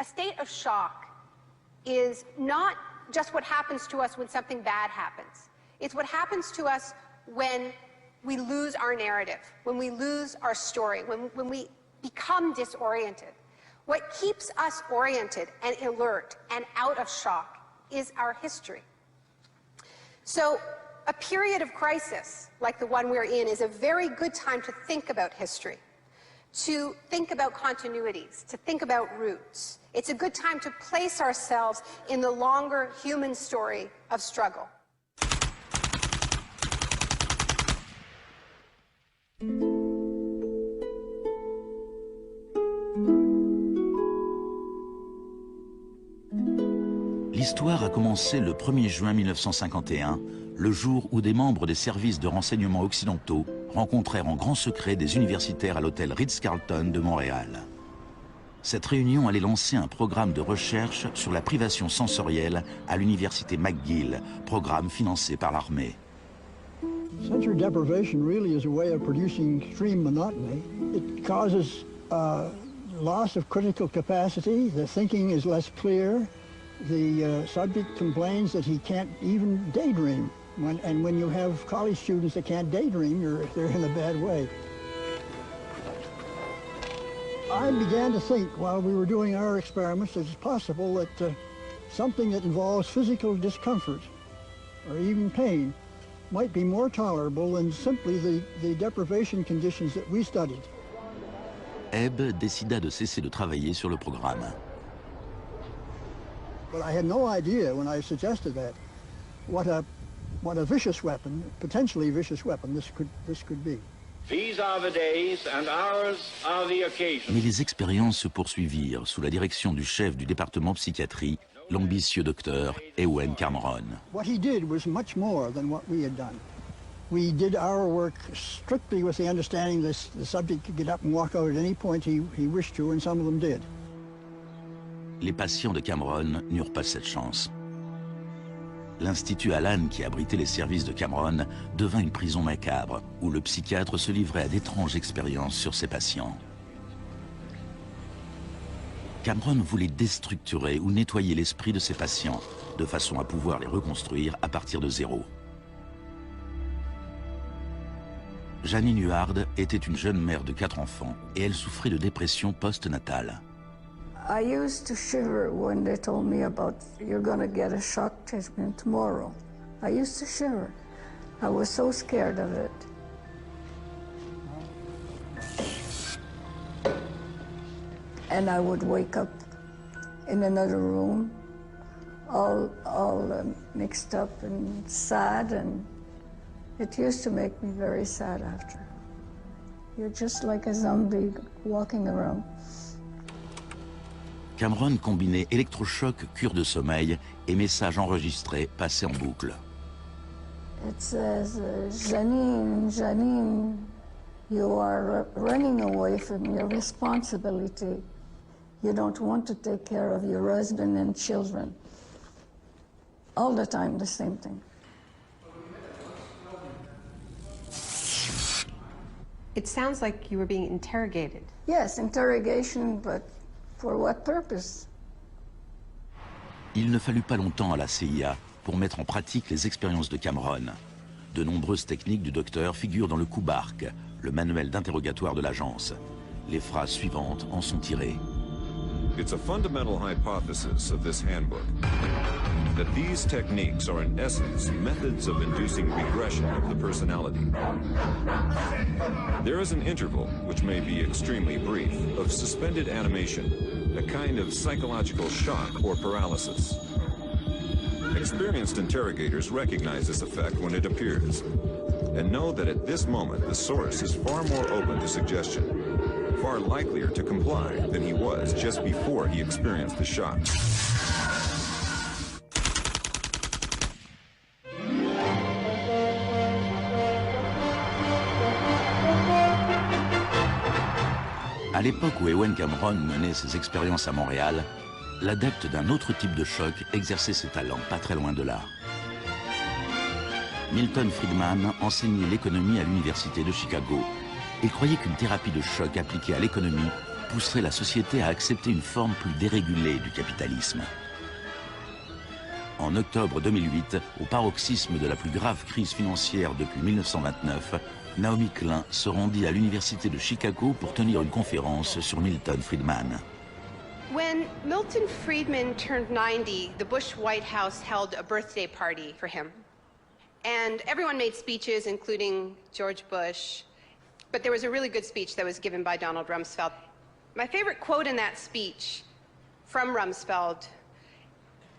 A state of shock is not just what happens to us when something bad happens. It's what happens to us when we lose our narrative, when we lose our story, when we become disoriented. What keeps us oriented and alert and out of shock is our history. So a period of crisis like the one we're in is a very good time to think about history, to think about continuities, to think about roots. It's a good time to place ourselves in the longer human story of struggle. L'histoire a commencé le 1er juin 1951, le jour où des membres des services de renseignement occidentaux rencontrèrent en grand secret des universitaires à l'hôtel Ritz-Carlton de Montréal. Cette réunion allait lancer un programme de recherche sur la privation sensorielle à l'université McGill, programme financé par l'armée. Sensory deprivation really is a way of producing extreme monotony. It causes loss of critical capacity. The thinking is less clear. The subject complains that he can't even daydream. And when you have college students that can't daydream, they're in a bad way. I began to think while we were doing our experiments that it's possible that something that involves physical discomfort or even pain might be more tolerable than simply the deprivation conditions that we studied. Ebb décida de cesser de travailler sur le programme. But I had no idea when I suggested that what a vicious weapon, potentially vicious weapon, this could be. These are the days and ours are the occasions. Mais les expériences se poursuivirent sous la direction du chef du département psychiatrie, l'ambitieux docteur Ewen Cameron. What he did was much more than what we had done. We did our work strictly with the understanding that the subject could get up and walk out at any point he wished to, and some of them did. Les patients de Cameron n'eurent pas cette chance. L'Institut Allen, qui abritait les services de Cameron, devint une prison macabre, où le psychiatre se livrait à d'étranges expériences sur ses patients. Cameron voulait déstructurer ou nettoyer l'esprit de ses patients, de façon à pouvoir les reconstruire à partir de zéro. Janine Huard était une jeune mère de 4 enfants, et elle souffrait de dépression post-natale. I used to shiver when they told me about, you're going to get a shock treatment tomorrow. I used to shiver. I was so scared of it. And I would wake up in another room, all mixed up and sad, and it used to make me very sad after. You're just like a zombie walking around. Cameron combinait électrochoc, cure de sommeil et messages enregistrés passés en boucle. It says, Janine, Janine, you are running away from your responsibility. You don't want to take care of your husband and children. All the time, the same thing. It sounds like you were being interrogated. Yes, interrogation, but for what purpose? Il ne fallut pas longtemps à la CIA pour mettre en pratique les expériences de Cameron. De nombreuses techniques du docteur figurent dans le Kubark, le manuel d'interrogatoire de l'agence. Les phrases suivantes en sont tirées. It's a fundamental hypothesis of this handbook that these techniques are in essence methods of inducing regression of the personality. There is an interval, which may be extremely brief, of suspended animation, a kind of psychological shock or paralysis. Experienced interrogators recognize this effect when it appears, and know that at this moment the source is far more open to suggestion, far likelier to comply than he was just before he experienced the shock. À l'époque où Ewen Cameron menait ses expériences à Montréal, l'adepte d'un autre type de choc exerçait ses talents pas très loin de là. Milton Friedman enseignait l'économie à l'université de Chicago. Il croyait qu'une thérapie de choc appliquée à l'économie pousserait la société à accepter une forme plus dérégulée du capitalisme. En octobre 2008, au paroxysme de la plus grave crise financière depuis 1929, Naomi Klein se rendit à l'université de Chicago pour tenir une conférence sur Milton Friedman. When Milton Friedman turned 90, the Bush White House held a birthday party for him. And everyone made speeches, including George Bush. But there was a really good speech that was given by Donald Rumsfeld. My favorite quote in that speech from Rumsfeld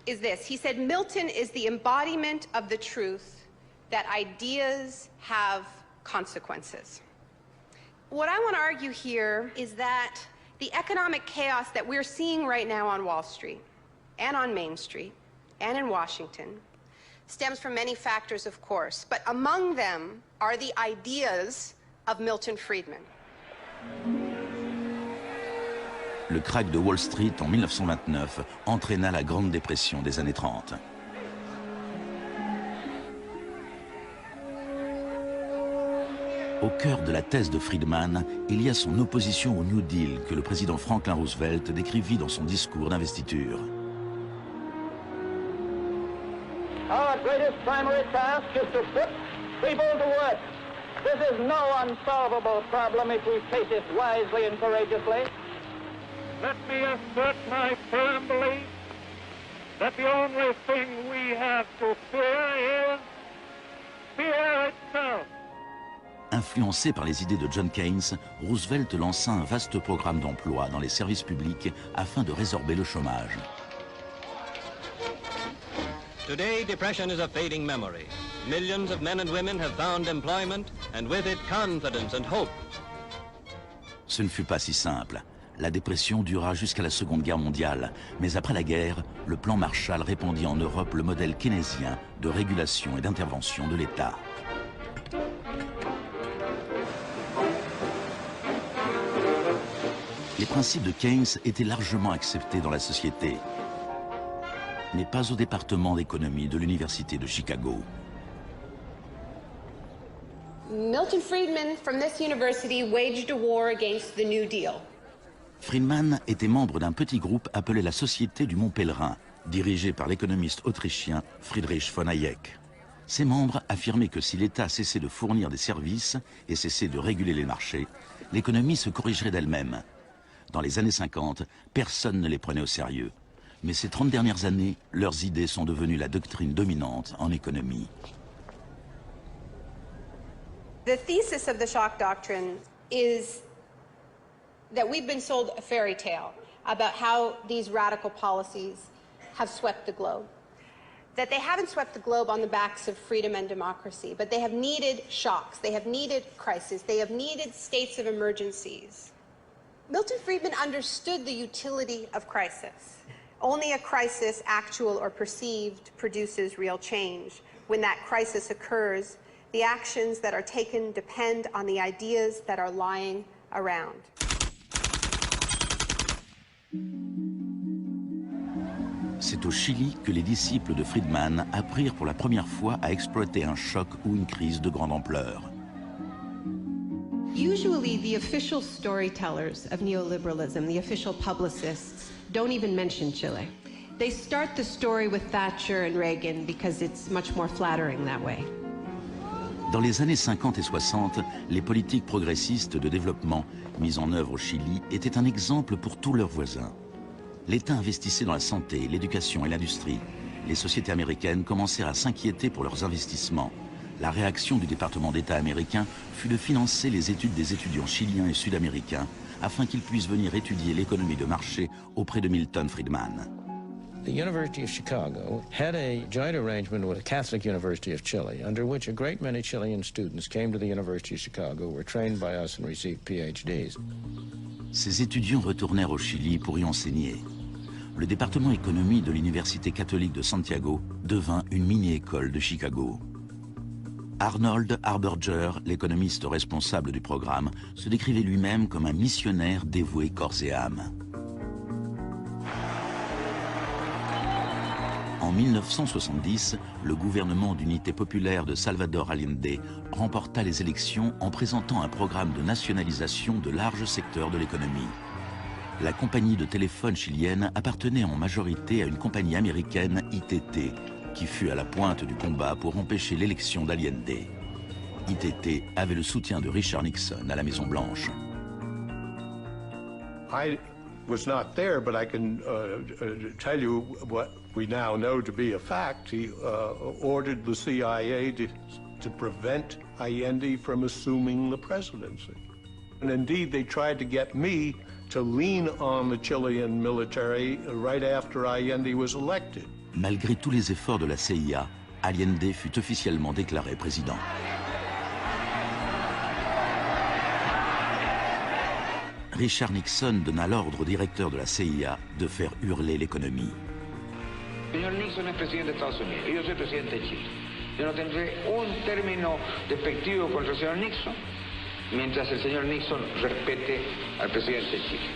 is this. He said, "Milton is the embodiment of the truth that ideas have consequences." What I want to argue here is that the economic chaos that we're seeing right now on Wall Street and on Main Street and in Washington stems from many factors, of course, but among them are the ideas of Milton Friedman. Le krach de Wall Street en 1929 entraîna la Grande Dépression des années 30. Au cœur de la thèse de Friedman, il y a son opposition au New Deal que le président Franklin Roosevelt décrivit dans son discours d'investiture. Our greatest primary task is to put people to work. This is no unsolvable problem if we face it wisely and courageously. Let me assert my firm belief that the only thing we have to fear is fear itself. Influencé par les idées de John Keynes, Roosevelt lança un vaste programme d'emploi dans les services publics afin de résorber le chômage. Today, depression is a fading memory. Millions of men and women have found employment, and with it confidence and hope. Ce ne fut pas si simple. La dépression dura jusqu'à la Seconde Guerre mondiale, mais après la guerre, le plan Marshall répandit en Europe le modèle keynésien de régulation et d'intervention de l'État. Les principes de Keynes étaient largement acceptés dans la société, mais pas au département d'économie de l'Université de Chicago. Milton Friedman from this university waged a war against the New Deal. Friedman était membre d'un petit groupe appelé la Société du Mont Pèlerin, dirigé par l'économiste autrichien Friedrich von Hayek. Ses membres affirmaient que si l'État cessait de fournir des services et cessait de réguler les marchés, l'économie se corrigerait d'elle-même. Dans les années 50, personne ne les prenait au sérieux. Mais ces 30 dernières années, leurs idées sont devenues la doctrine dominante en économie. The thesis of the shock doctrine is that we've been sold a fairy tale about how these radical policies have swept the globe. That they haven't swept the globe on the backs of freedom and democracy, but they have needed shocks, they have needed crises, they have needed states of emergencies. Milton Friedman understood the utility of crisis. Only a crisis, actual or perceived, produces real change. When that crisis occurs, the actions that are taken depend on the ideas that are lying around. C'est au Chili que les disciples de Friedman apprirent pour la première fois à exploiter un choc ou une crise de grande ampleur. Usually the official storytellers of neoliberalism, the official publicists, don't even mention Chile. They start the story with Thatcher and Reagan because it's much more flattering that way. Dans les années 50 et 60, les politiques progressistes de développement mises en œuvre au Chili étaient un exemple pour tous leurs voisins. L'État investissait dans la santé, l'éducation et l'industrie. Les sociétés américaines commencèrent à s'inquiéter pour leurs investissements. La réaction du département d'État américain fut de financer les études des étudiants chiliens et sud-américains afin qu'ils puissent venir étudier l'économie de marché auprès de Milton Friedman. The University of Chicago had a joint arrangement with the Catholic University of Chile, under which a great many Chilean students came to the University of Chicago, were trained by us and received PhDs. Ces étudiants retournèrent au Chili pour y enseigner. Le département économie de l'Université catholique de Santiago devint une mini-école de Chicago. Arnold Harberger, l'économiste responsable du programme, se décrivait lui-même comme un missionnaire dévoué corps et âme. En 1970, le gouvernement d'unité populaire de Salvador Allende remporta les élections en présentant un programme de nationalisation de larges secteurs de l'économie. la compagnie de téléphone chilienne appartenait en majorité à une compagnie américaine, ITT, qui fut à la pointe du combat pour empêcher l'élection d'Allende. ITT avait le soutien de Richard Nixon à la Maison-Blanche. I was not there, but I can tell you what we now know to be a fact. He ordered the CIA to prevent Allende from assuming the presidency. And indeed, they tried to get me to lean on the Chilean military right after Allende was elected. Malgré tous les efforts de la CIA, Allende fut officiellement déclaré président. Richard Nixon donna l'ordre au directeur de la CIA de faire hurler l'économie. Señor Nixon es presidente de Estados Unidos y yo soy presidente de Chile. Yo no tendré un término despectivo contra el señor Nixon mientras el señor Nixon respete al presidente de Chile.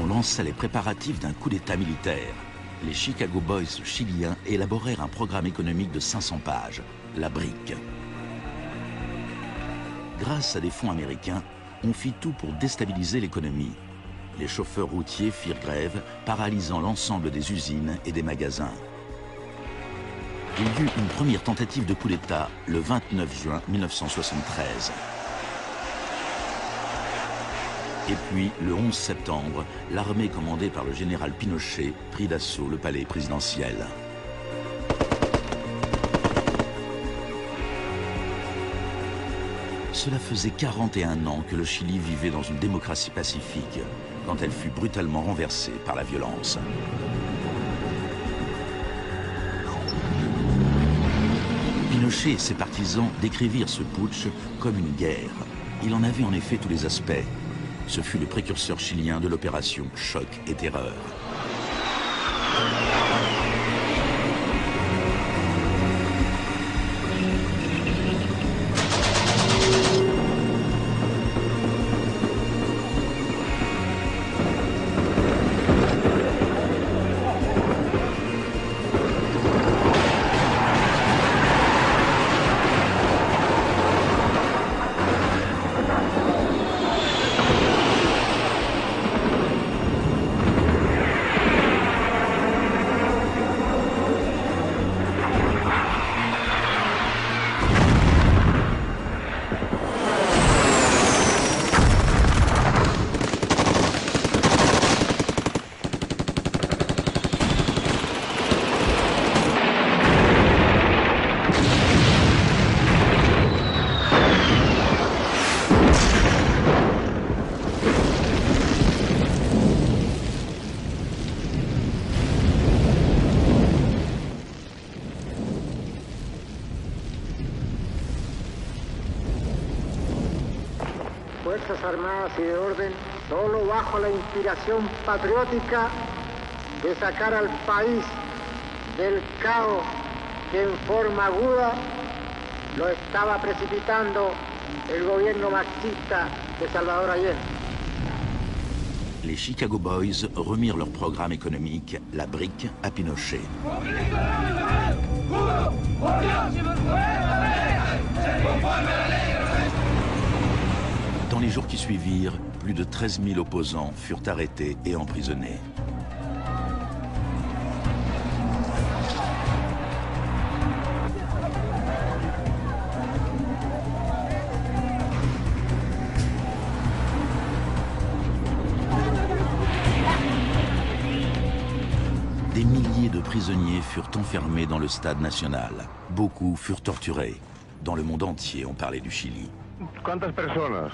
On lança les préparatifs d'un coup d'État militaire. Les Chicago Boys chiliens élaborèrent un programme économique de 500 pages, la brique. Grâce à des fonds américains, on fit tout pour déstabiliser l'économie. Les chauffeurs routiers firent grève, paralysant l'ensemble des usines et des magasins. Il y eut une première tentative de coup d'État le 29 juin 1973. Et puis, le 11 septembre, l'armée commandée par le général Pinochet prit d'assaut le palais présidentiel. Cela faisait 41 ans que le Chili vivait dans une démocratie pacifique, quand elle fut brutalement renversée par la violence. Pinochet et ses partisans décrivirent ce putsch comme une guerre. Il en avait en effet tous les aspects. Ce fut le précurseur chilien de l'opération Choc et Terreur. Fuerzas Armadas y de Orden, solo bajo la inspiración patriótica de sacar al país del caos que en forma aguda lo estaba precipitando el gobierno marxista de Salvador Allende. Les Chicago Boys remirent leur programme économique, la brique, à Pinochet. Dans les jours qui suivirent, plus de 13 000 opposants furent arrêtés et emprisonnés. Des milliers de prisonniers furent enfermés dans le stade national. Beaucoup furent torturés. Dans le monde entier, on parlait du Chili. ¿Cuántas personas?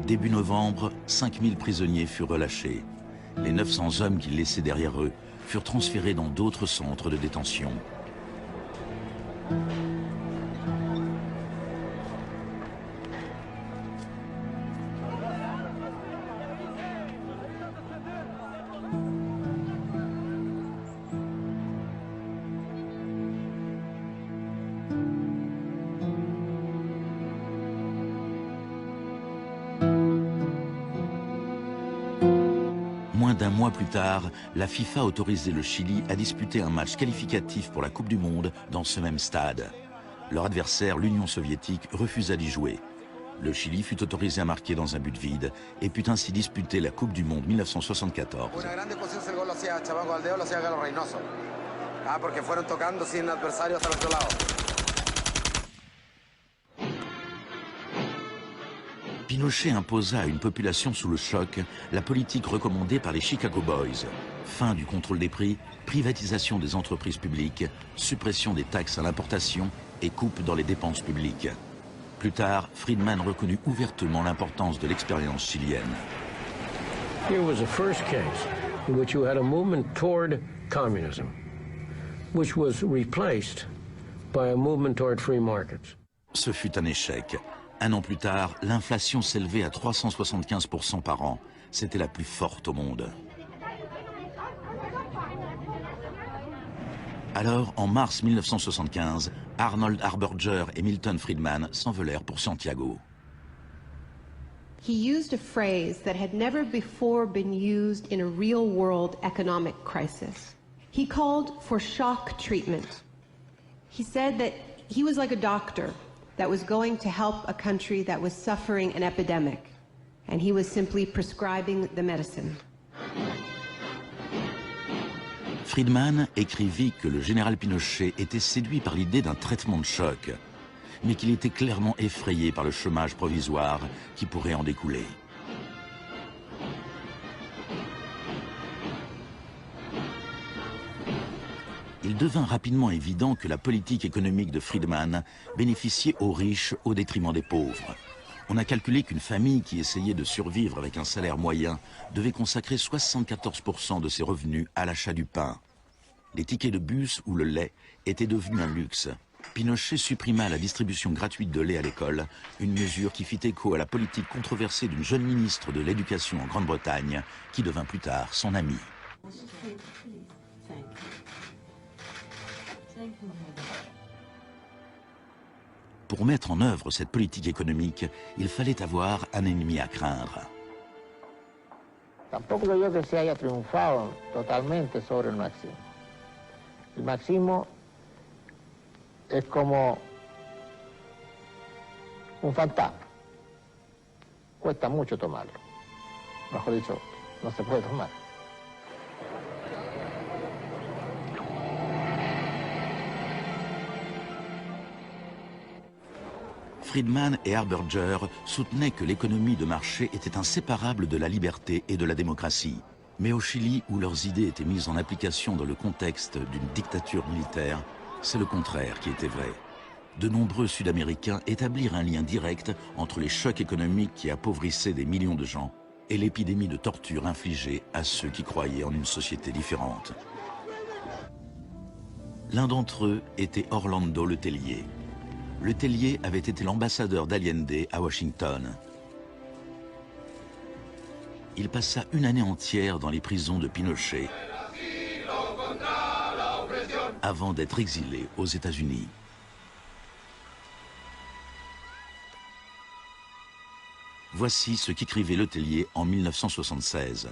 Début novembre, 5000 prisonniers furent relâchés. Les 900 hommes qu'ils laissaient derrière eux furent transférés dans d'autres centres de détention. Moins d'un mois plus tard, la FIFA autorisait le Chili à disputer un match qualificatif pour la Coupe du Monde dans ce même stade. Leur adversaire, l'Union soviétique, refusa d'y jouer. Le Chili fut autorisé à marquer dans un but vide et put ainsi disputer la Coupe du Monde 1974. Pinochet imposa à une population sous le choc la politique recommandée par les Chicago Boys. Fin du contrôle des prix, privatisation des entreprises publiques, suppression des taxes à l'importation et coupe dans les dépenses publiques. Plus tard, Friedman reconnut ouvertement l'importance de l'expérience chilienne. Here was the first case in which you had a movement toward communism, which was replaced by a movement toward free markets. Ce fut un échec. Un an plus tard, l'inflation s'élevait à 375% par an. C'était la plus forte au monde. Alors, en mars 1975, Arnold Harberger et Milton Friedman s'envolèrent pour Santiago. He used a phrase that had never before been used in a real-world economic crisis. He called for shock treatment. He said that he was like a doctor that was going to help a country that was suffering an epidemic, and he was simply prescribing the medicine. Friedman écrivit que le général Pinochet était séduit par l'idée d'un traitement de choc, mais qu'il était clairement effrayé par le chômage provisoire qui pourrait en découler. Il devint rapidement évident que la politique économique de Friedman bénéficiait aux riches au détriment des pauvres. On a calculé qu'une famille qui essayait de survivre avec un salaire moyen devait consacrer 74% de ses revenus à l'achat du pain. Les tickets de bus ou le lait étaient devenus un luxe. Pinochet supprima la distribution gratuite de lait à l'école, une mesure qui fit écho à la politique controversée d'une jeune ministre de l'Éducation en Grande-Bretagne, qui devint plus tard son amie. Pour mettre en œuvre cette politique économique, il fallait avoir un ennemi à craindre. Tampoco creo que se haya triunfado totalmente sobre el marxismo. El marxismo es como un fantasma. Cuesta mucho tomarlo. Mejor dicho, no se puede tomar. Friedman et Harberger soutenaient que l'économie de marché était inséparable de la liberté et de la démocratie. Mais au Chili, où leurs idées étaient mises en application dans le contexte d'une dictature militaire, c'est le contraire qui était vrai. De nombreux Sud-Américains établirent un lien direct entre les chocs économiques qui appauvrissaient des millions de gens et l'épidémie de torture infligée à ceux qui croyaient en une société différente. L'un d'entre eux était Orlando Letelier. Letelier avait été l'ambassadeur d'Allende à Washington. Il passa une année entière dans les prisons de Pinochet avant d'être exilé aux États-Unis. Voici ce qu'écrivait Letelier en 1976.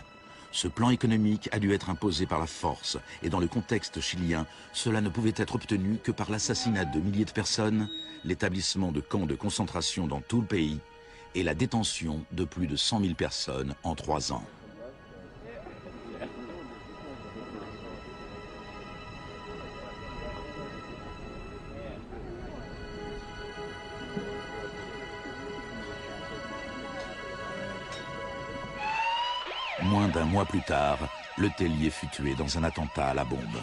Ce plan économique a dû être imposé par la force et dans le contexte chilien, cela ne pouvait être obtenu que par l'assassinat de milliers de personnes, l'établissement de camps de concentration dans tout le pays et la détention de plus de 100 000 personnes en 3 ans. Moins d'un mois plus tard, Letelier fut tué dans un attentat à la bombe.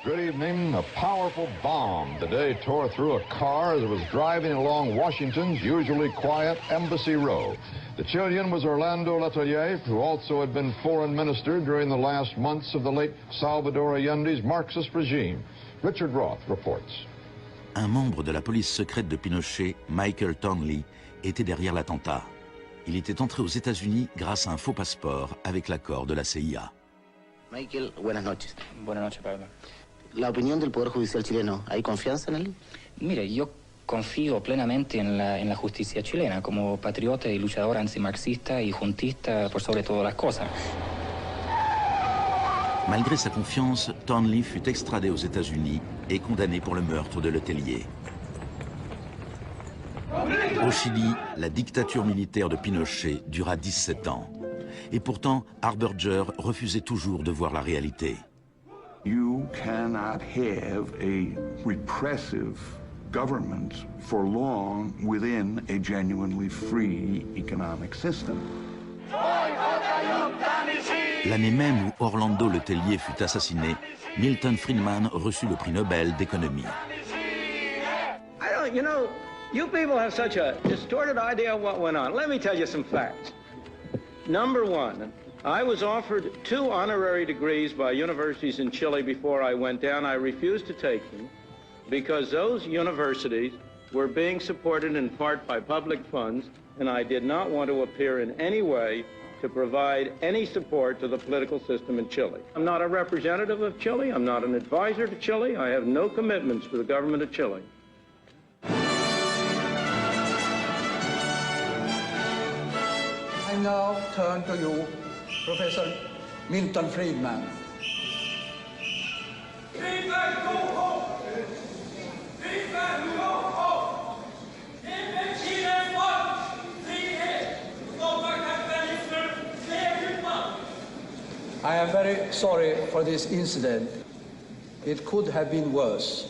Good evening. A powerful bomb today tore through a car as it was driving along Washington's usually quiet Embassy Row. The Chilean was Orlando Letelier, who also had been foreign minister during the last months of the late Salvador Allende's Marxist regime. Richard Roth reports. Un membre de la police secrète de Pinochet, Michael Townley, était derrière l'attentat. Il était entré aux États-Unis grâce à un faux passeport avec l'accord de la CIA. Michael, buenas noches. Buenas noches, Pablo. La opinión del Poder Judicial chileno, ¿hay confianza en él? Mire, yo confío plenamente en la justicia chilena como patriota y luchador antimarxista y juntista por sobre todas las cosas. Malgré sa confiance, Thornley fut extradé aux États-Unis et condamné pour le meurtre de Letelier. Au Chili, la dictature militaire de Pinochet dura 17 ans. Et pourtant, Harberger refusait toujours de voir la réalité. You cannot have a repressive government for long within a genuinely free economic system. L'année même où Orlando Letelier fut assassiné, Milton Friedman reçut le prix Nobel d'économie. You know, you people have such a distorted idea of what went on. Let me tell you some facts. Number one, I was offered 2 honorary degrees by universities in Chile before I went down. I refused to take them because those universities were being supported in part by public funds, and I did not want to appear in any way to provide any support to the political system in Chile. I'm not a representative of Chile. I'm not an advisor to Chile. I have no commitments to the government of Chile. I now turn to you, Professor Milton Friedman. I am very sorry for this incident. It could have been worse.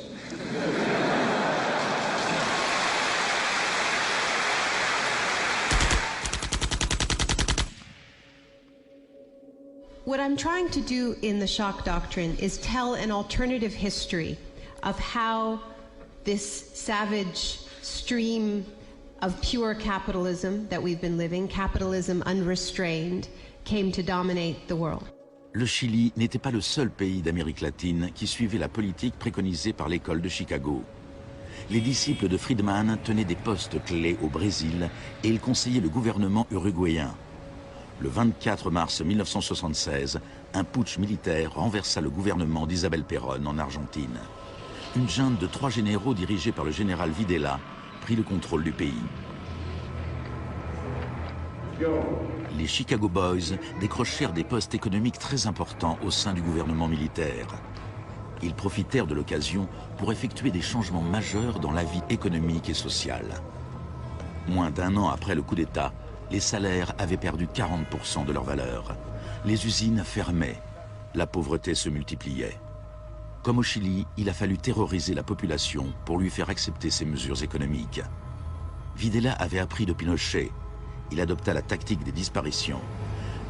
What I'm trying to do in the shock doctrine is tell an alternative history of how this savage stream of pure capitalism that we've been living, capitalism unrestrained, came to dominate the world. Le Chili n'était pas le seul pays d'Amérique latine qui suivait la politique préconisée par l'école de Chicago. Les disciples de Friedman tenaient des postes clés au Brésil et ils conseillaient le gouvernement uruguayen. Le 24 mars 1976, un putsch militaire renversa le gouvernement d'Isabel Perón en Argentine. Une junte de 3 généraux dirigée par le général Videla prit le contrôle du pays. Les Chicago Boys décrochèrent des postes économiques très importants au sein du gouvernement militaire. Ils profitèrent de l'occasion pour effectuer des changements majeurs dans la vie économique et sociale. Moins d'1 an après le coup d'État, les salaires avaient perdu 40% de leur valeur. Les usines fermaient. La pauvreté se multipliait. Comme au Chili, il a fallu terroriser la population pour lui faire accepter ces mesures économiques. Videla avait appris de Pinochet. Il adopta la tactique des disparitions.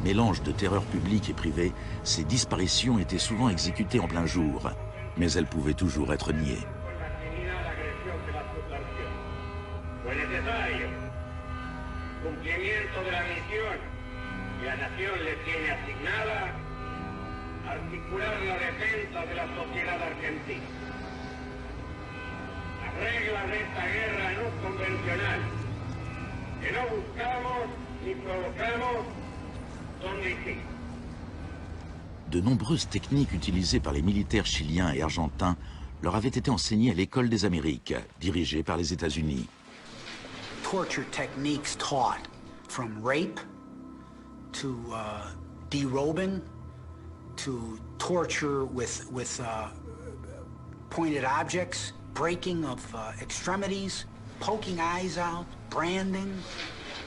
Mélange de terreur publique et privée, ces disparitions étaient souvent exécutées en plein jour, mais elles pouvaient toujours être niées. Cumplimiento de la misión que la nación le tiene asignada, articular la defensa de la sociedad argentina. Las reglas de esta guerra no convencional, que no buscamos ni provocamos, son legítimas. De nombreuses techniques utilisées par les militaires chiliens et argentins leur avaient été enseignées à l'École des Amériques, dirigée par les États-Unis. Torture techniques taught, from rape to derobing to torture with pointed objects, breaking of extremities, poking eyes out, branding.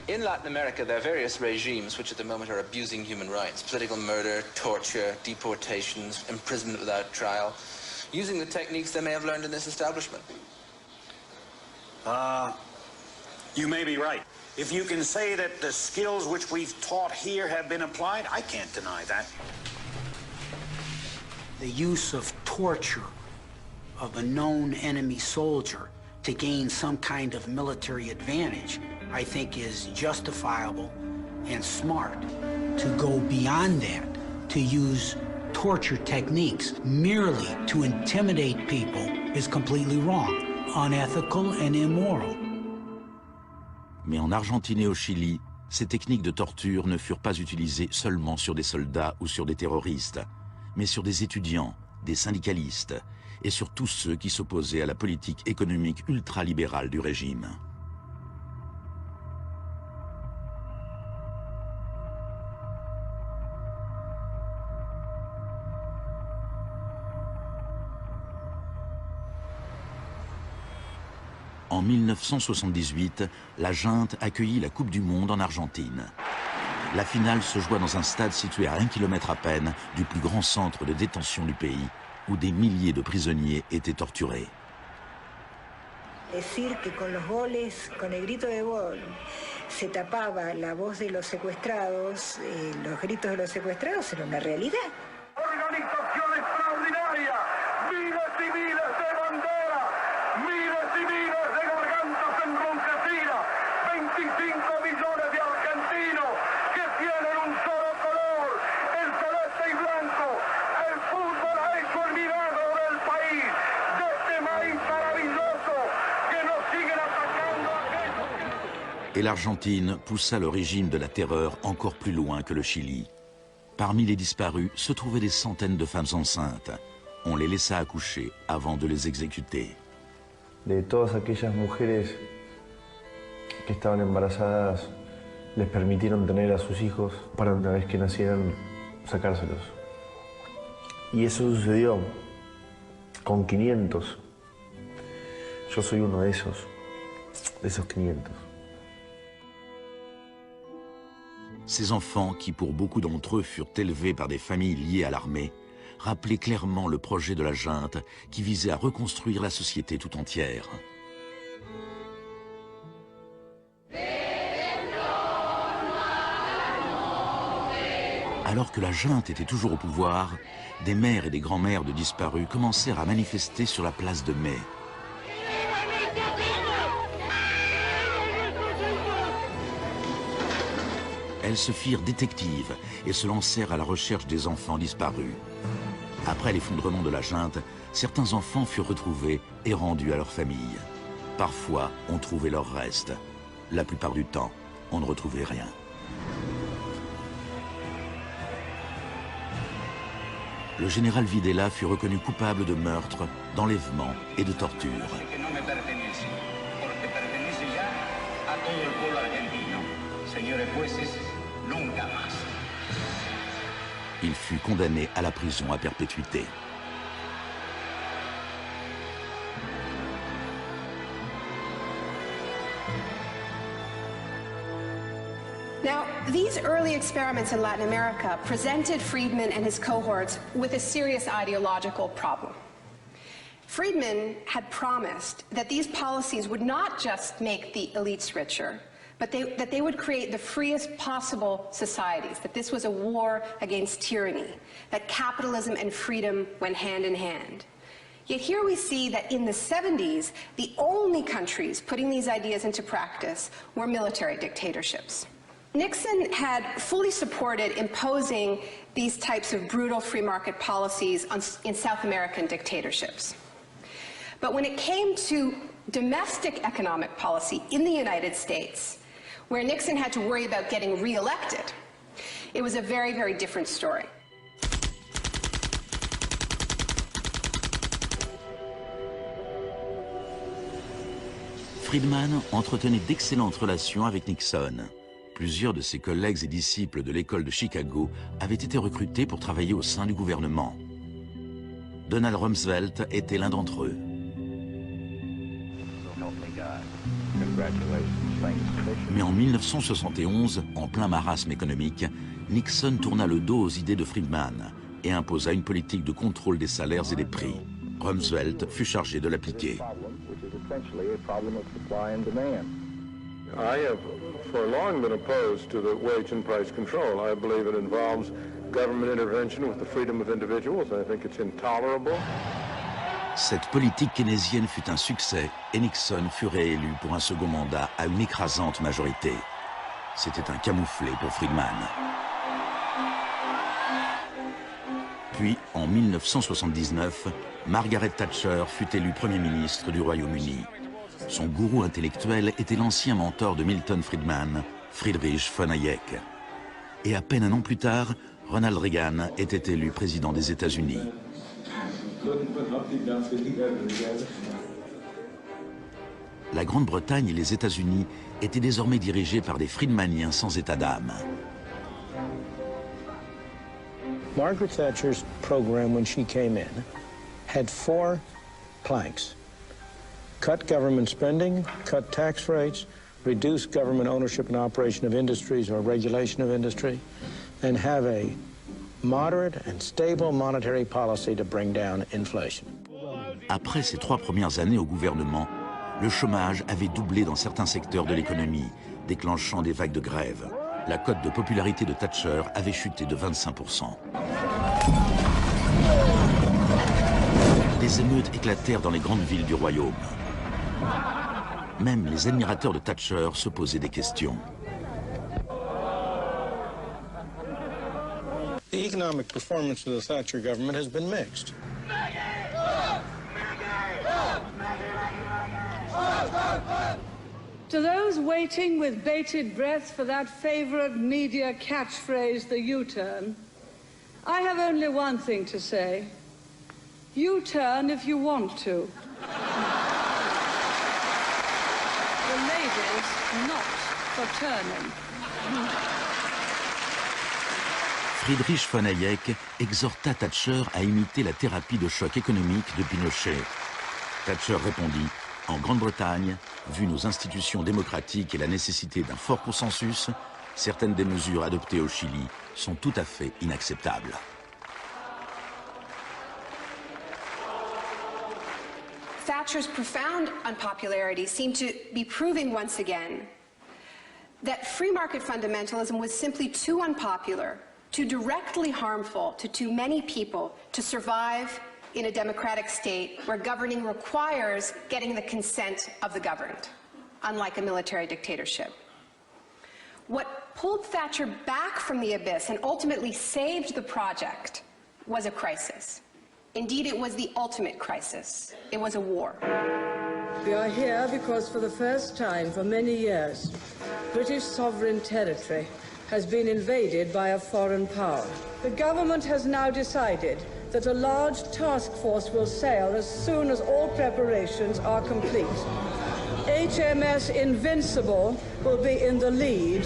In Latin America, there are various regimes which at the moment are abusing human rights. Political murder, torture, deportations, imprisonment without trial, using the techniques they may have learned in this establishment. You may be right. If you can say that the skills which we've taught here have been applied, I can't deny that. The use of torture of a known enemy soldier to gain some kind of military advantage, I think is justifiable and smart. To go beyond that, to use torture techniques merely to intimidate people is completely wrong, unethical and immoral. Mais en Argentine et au Chili, ces techniques de torture ne furent pas utilisées seulement sur des soldats ou sur des terroristes, mais sur des étudiants, des syndicalistes et sur tous ceux qui s'opposaient à la politique économique ultralibérale du régime. En 1978, la junte accueillit la Coupe du Monde en Argentine. La finale se joua dans un stade situé à 1 kilomètre à peine du plus grand centre de détention du pays, où des milliers de prisonniers étaient torturés. Decir que con los goles, con el grito de gol, se tapaba la voz de los secuestrados, los gritos de los secuestrados era una realidad. Organización extraordinaria, miles y miles de banderas, miles y miles de gargantas enronquecidas, 25 millones de argentinos que tienen un solo color, el celeste y blanco. El fútbol ha hecho el milagro del país, de este país maravilloso que nos siguen atacando aquellos. Et l'Argentine poussa le régime de la terreur encore plus loin que le Chili. Parmi les disparus se trouvaient des centaines de femmes enceintes. On les laissa accoucher avant de les exécuter. De todas aquellas mujeres que estaban embarazadas, les permitieron tener a sus hijos para una vez que nacieran, sacárselos. Y eso sucedió con 500. Yo soy uno de esos 500. Ces enfants, qui pour beaucoup d'entre eux furent élevés par des familles liées à l'armée, rappelaient clairement le projet de la junte qui visait à reconstruire la société tout entière. Alors que la junte était toujours au pouvoir, des mères et des grands-mères de disparus commencèrent à manifester sur la place de Mai. Elles se firent détectives et se lancèrent à la recherche des enfants disparus. Après l'effondrement de la junte, certains enfants furent retrouvés et rendus à leur famille. Parfois, on trouvait leurs restes. La plupart du temps, on ne retrouvait rien. Le général Videla fut reconnu coupable de meurtre, d'enlèvement et de torture. Il fut condamné à la prison à perpétuité. Now, these early experiments in Latin America presented Friedman and his cohorts with a serious ideological problem. Friedman had promised that these policies would not just make the elites richer, but that they would create the freest possible societies, that this was a war against tyranny, that capitalism and freedom went hand in hand. Yet here we see that in the 70s, the only countries putting these ideas into practice were military dictatorships. Nixon had fully supported imposing these types of brutal free market policies in South American dictatorships. But when it came to domestic economic policy in the United States, where Nixon had to worry about getting re-elected, it was a very, very different story. Friedman entretenait d'excellentes relations avec Nixon. Plusieurs de ses collègues et disciples de l'école de Chicago avaient été recrutés pour travailler au sein du gouvernement. Donald Rumsfeld était l'un d'entre eux. Mais en 1971, en plein marasme économique, Nixon tourna le dos aux idées de Friedman et imposa une politique de contrôle des salaires et des prix. Rumsfeld fut chargé de l'appliquer. I have for long been opposed to the wage and price control. I believe it involves government intervention with the freedom of individuals. I think it's intolerable. Cette politique keynésienne fut un succès et Nixon fut réélu pour un second mandat à une écrasante majorité. C'était un camouflet pour Friedman. Puis, en 1979, Margaret Thatcher fut élue Premier ministre du Royaume-Uni. Son gourou intellectuel était l'ancien mentor de Milton Friedman, Friedrich von Hayek. Et à peine un an plus tard, Ronald Reagan était élu président des États-Unis. La Grande-Bretagne et les États-Unis étaient désormais dirigés par des Friedmaniens sans état d'âme. Margaret Thatcher's program when she came in had 4 planks. Cut government spending, cut tax rates, reduce government ownership and operation of industries or regulation of industry, and have a moderate and stable monetary policy to bring down inflation. Après ses 3 premières années au gouvernement, le chômage avait doublé dans certains secteurs de l'économie, déclenchant des vagues de grève. La cote de popularité de Thatcher avait chuté de 25%. Des émeutes éclatèrent dans les grandes villes du royaume. Même les admirateurs de Thatcher se posaient des questions. The economic performance of the Thatcher government has been mixed. To those waiting with bated breath for that favorite media catchphrase, the U-turn, I have only one thing to say. U-turn if you want to. The ladies not for turning. Friedrich von Hayek exhorta Thatcher à imiter la thérapie de choc économique de Pinochet. Thatcher répondit: en Grande-Bretagne, vu nos institutions démocratiques et la nécessité d'un fort consensus, certaines des mesures adoptées au Chili sont tout à fait inacceptables. Thatcher's profound unpopularity seemed to be proving once again that free market fundamentalism was simply too unpopular, too directly harmful to too many people to survive in a democratic state where governing requires getting the consent of the governed, unlike a military dictatorship. What pulled Thatcher back from the abyss and ultimately saved the project was a crisis. Indeed, it was the ultimate crisis. It was a war. We are here because for the first time for many years, British sovereign territory has been invaded by a foreign power. The government has now decided that a large task force will sail as soon as all preparations are complete. HMS Invincible will be in the lead.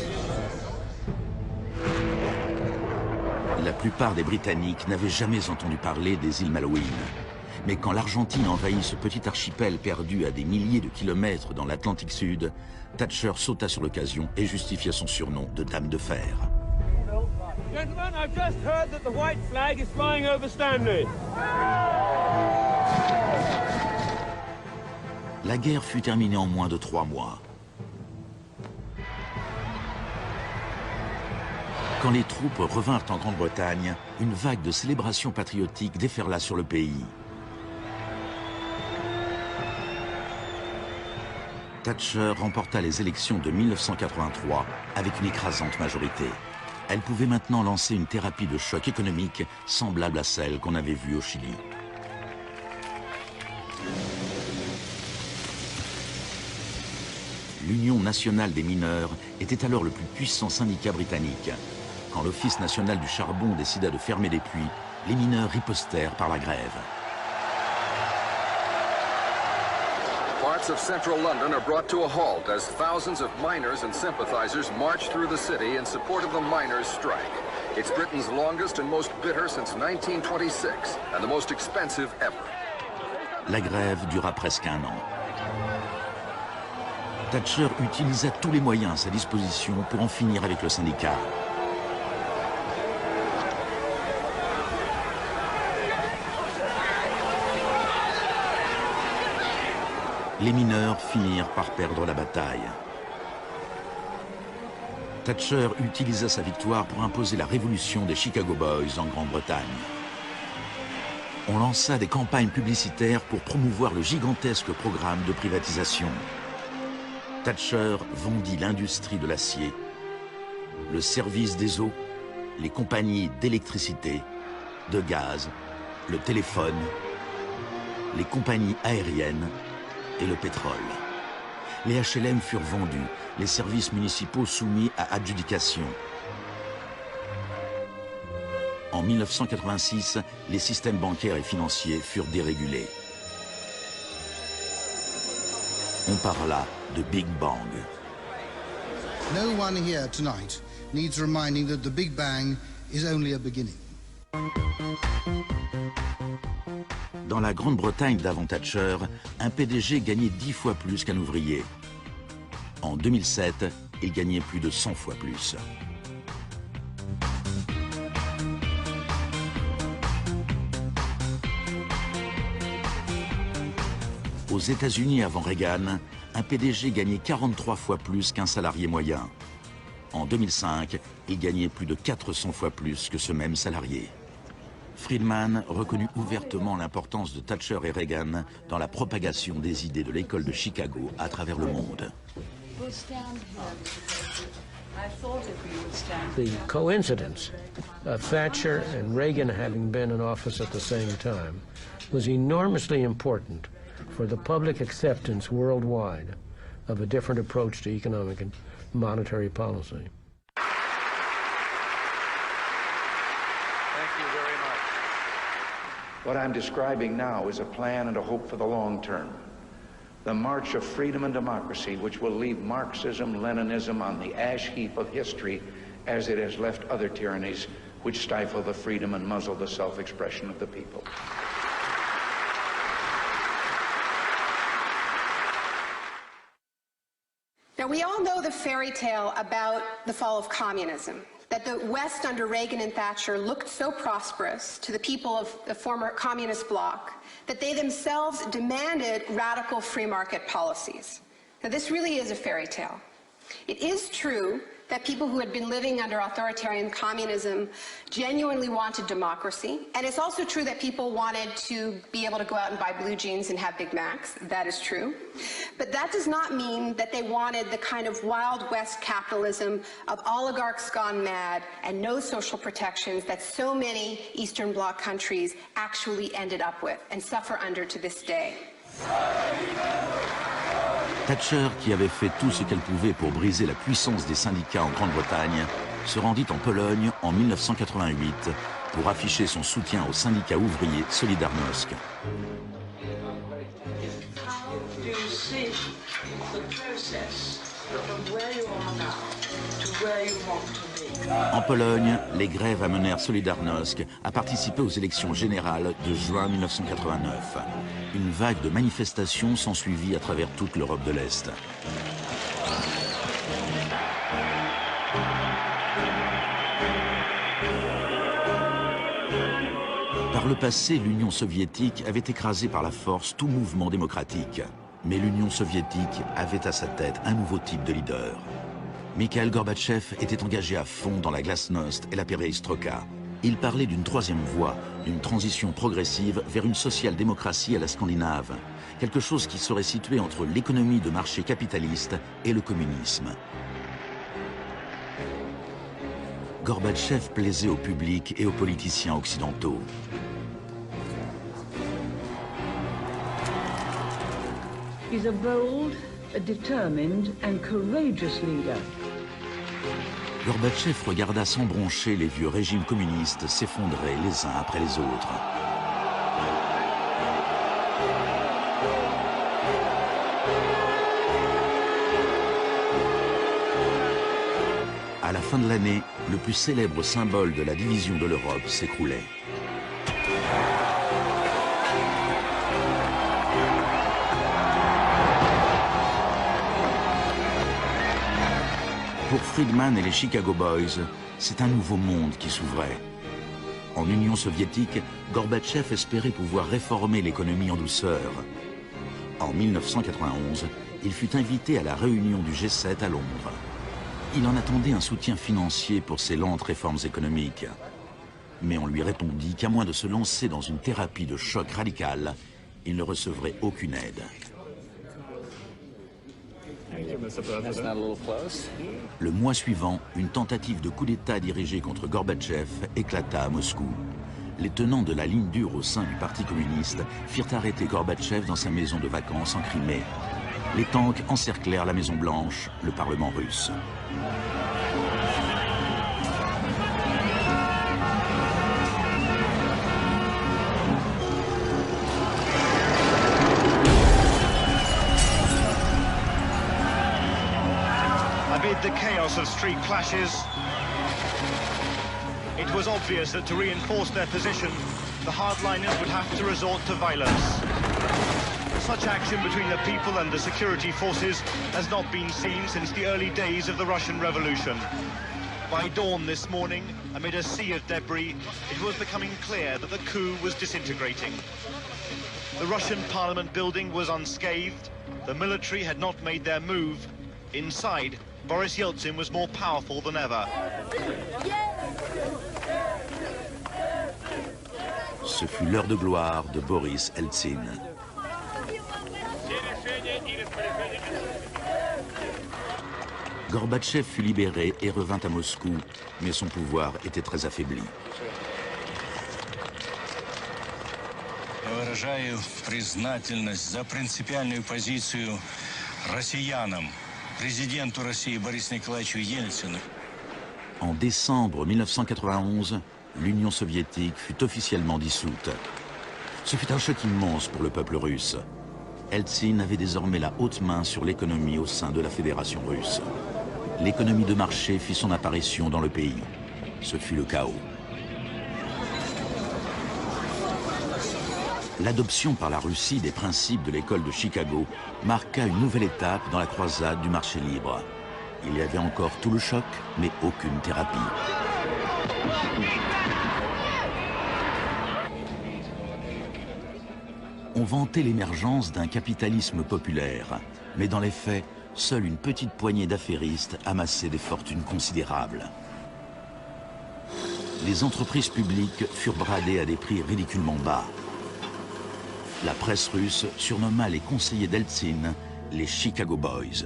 La plupart des Britanniques n'avaient jamais entendu parler des îles Malouines. Mais quand l'Argentine envahit ce petit archipel perdu à des milliers de kilomètres dans l'Atlantique Sud, Thatcher sauta sur l'occasion et justifia son surnom de Dame de Fer. Gentlemen, I've just heard that the white flag is flying over Stanley. La guerre fut terminée en moins de 3 mois. Quand les troupes revinrent en Grande-Bretagne, une vague de célébrations patriotiques déferla sur le pays. Thatcher remporta les élections de 1983 avec une écrasante majorité. Elle pouvait maintenant lancer une thérapie de choc économique semblable à celle qu'on avait vue au Chili. L'Union nationale des mineurs était alors le plus puissant syndicat britannique. Quand l'Office national du charbon décida de fermer les puits, les mineurs ripostèrent par la grève. Parts of central London are brought to a halt as thousands of miners and sympathizers march through the city in support of the miners' strike. It's Britain's longest and most bitter since 1926 and the most expensive ever. La grève dura presque 1 an. Thatcher utilisa tous les moyens à sa disposition pour en finir avec le syndicat. Les mineurs finirent par perdre la bataille. Thatcher utilisa sa victoire pour imposer la révolution des Chicago Boys en Grande-Bretagne. On lança des campagnes publicitaires pour promouvoir le gigantesque programme de privatisation. Thatcher vendit l'industrie de l'acier, le service des eaux, les compagnies d'électricité, de gaz, le téléphone, les compagnies aériennes et le pétrole. Les HLM furent vendus, les services municipaux soumis à adjudication. En En 1986, les systèmes bancaires et financiers furent dérégulés. On parla de Big Bang. No one here tonight needs reminding that the Big Bang is only a beginning. Dans la Grande-Bretagne d'avant Thatcher, un PDG gagnait 10 fois plus qu'un ouvrier. En 2007, il gagnait plus de 100 fois plus. Aux États-Unis avant Reagan, un PDG gagnait 43 fois plus qu'un salarié moyen. En 2005, il gagnait plus de 400 fois plus que ce même salarié. Friedman reconnut ouvertement l'importance de Thatcher et Reagan dans la propagation des idées de l'école de Chicago à travers le monde. The coincidence of Thatcher and Reagan having been in office at the same time was enormously important for the public acceptance worldwide of a different approach to economic and monetary policy. Thank you very much. What I'm describing now is a plan and a hope for the long term. The march of freedom and democracy, which will leave Marxism, Leninism on the ash heap of history as it has left other tyrannies which stifle the freedom and muzzle the self-expression of the people. Now, we all know the fairy tale about the fall of communism, that the West under Reagan and Thatcher looked so prosperous to the people of the former communist bloc that they themselves demanded radical free market policies. Now, this really is a fairy tale. It is true that people who had been living under authoritarian communism genuinely wanted democracy. And it's also true that people wanted to be able to go out and buy blue jeans and have Big Macs. That is true. But that does not mean that they wanted the kind of Wild West capitalism of oligarchs gone mad and no social protections that so many Eastern Bloc countries actually ended up with and suffer under to this day. Thatcher, qui avait fait tout ce qu'elle pouvait pour briser la puissance des syndicats en Grande-Bretagne, se rendit en Pologne en 1988 pour afficher son soutien au syndicat ouvrier Solidarność. En Pologne, les grèves amenèrent Solidarność à participer aux élections générales de juin 1989. Une vague de manifestations s'ensuivit à travers toute l'Europe de l'Est. Par le passé, l'Union soviétique avait écrasé par la force tout mouvement démocratique. Mais l'Union soviétique avait à sa tête un nouveau type de leader. Mikhail Gorbatchev était engagé à fond dans la glasnost et la perestroïka. Il parlait d'une troisième voie, d'une transition progressive vers une social-démocratie à la scandinave, quelque chose qui serait situé entre l'économie de marché capitaliste et le communisme. Gorbatchev plaisait au public et aux politiciens occidentaux. He's a bold, a determined and courageous leader. Gorbatchev regarda sans broncher les vieux régimes communistes s'effondrer les uns après les autres. À la fin de l'année, le plus célèbre symbole de la division de l'Europe s'écroulait. Pour Friedman et les Chicago Boys, c'est un nouveau monde qui s'ouvrait. En Union soviétique, Gorbatchev espérait pouvoir réformer l'économie en douceur. En 1991, il fut invité à la réunion du G7 à Londres. Il en attendait un soutien financier pour ses lentes réformes économiques. Mais on lui répondit qu'à moins de se lancer dans une thérapie de choc radical, il ne recevrait aucune aide. Le mois suivant, une tentative de coup d'État dirigée contre Gorbatchev éclata à Moscou. Les tenants de la ligne dure au sein du Parti communiste firent arrêter Gorbatchev dans sa maison de vacances en Crimée. Les tanks encerclèrent la Maison Blanche, le Parlement russe. chaos of street clashes, it was obvious that to reinforce their position, the hardliners would have to resort to violence. Such action between the people and the security forces has not been seen since the early days of the Russian Revolution. By dawn this morning, amid a sea of debris, it was becoming clear that the coup was disintegrating. The Russian parliament building was unscathed, the military had not made their move. Inside, Boris Yeltsin was more powerful than ever. Ce fut l'heure de gloire de Boris Eltsine. Gorbatchev fut libéré et revint à Moscou, mais son pouvoir était très affaibli. Я выражаю признательность за принципиальную позицию россиянам, президенту России Борису Николаевичу Ельцину. En décembre 1991, l'Union soviétique fut officiellement dissoute. Ce fut un choc immense pour le peuple russe. Eltsine avait désormais la haute main sur l'économie au sein de la Fédération russe. L'économie de marché fit son apparition dans le pays. Ce fut le chaos. L'adoption par la Russie des principes de l'école de Chicago marqua une nouvelle étape dans la croisade du marché libre. Il y avait encore tout le choc, mais aucune thérapie. On vantait l'émergence d'un capitalisme populaire, mais dans les faits, seule une petite poignée d'affairistes amassait des fortunes considérables. Les entreprises publiques furent bradées à des prix ridiculement bas. La presse russe surnomma les conseillers d'Eltsine les Chicago Boys.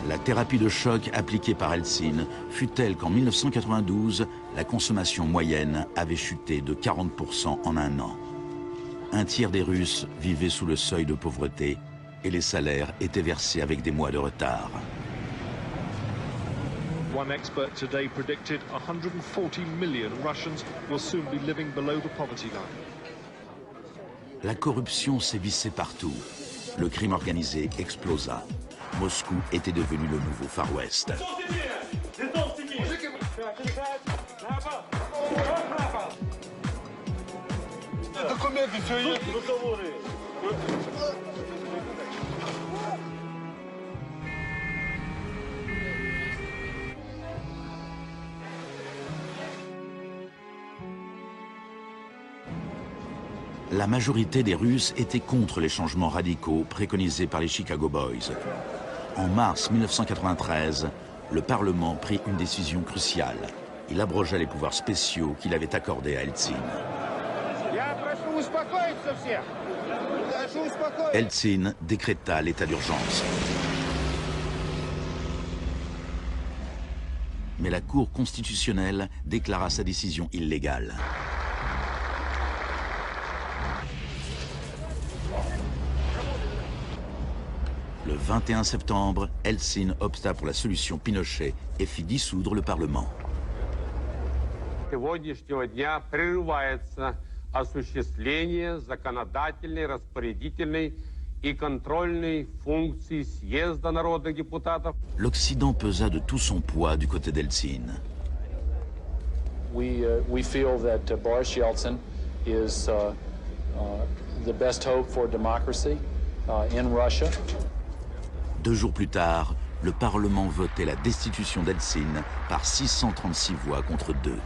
La thérapie de choc appliquée par Eltsine fut telle qu'en 1992, la consommation moyenne avait chuté de 40% en un an. Un tiers des Russes vivaient sous le seuil de pauvreté et les salaires étaient versés avec des mois de retard. One expert today predicted 140 million Russians will soon be living below the poverty line. La corruption sévissait partout. Le crime organisé explosa. Moscou était devenu le nouveau Far West. La majorité des Russes étaient contre les changements radicaux préconisés par les Chicago Boys. En mars 1993, le Parlement prit une décision cruciale. Il abrogea les pouvoirs spéciaux qu'il avait accordés à Eltsine. Eltsine décréta l'état d'urgence. Mais la Cour constitutionnelle déclara sa décision illégale. Le 21 septembre, Eltsine opta pour la solution Pinochet et fit dissoudre le Parlement. Сегодняшнего дня прерывается осуществление законодательной, распорядительной и контрольной функций съезда народных депутатов. L'Occident pesa de tout son poids du côté d'Eltsine. We feel that Boris Yeltsin is the best hope for democracy in Russia. 2 jours plus tard, le Parlement votait la destitution d'Eltsine par 636 voix contre 2.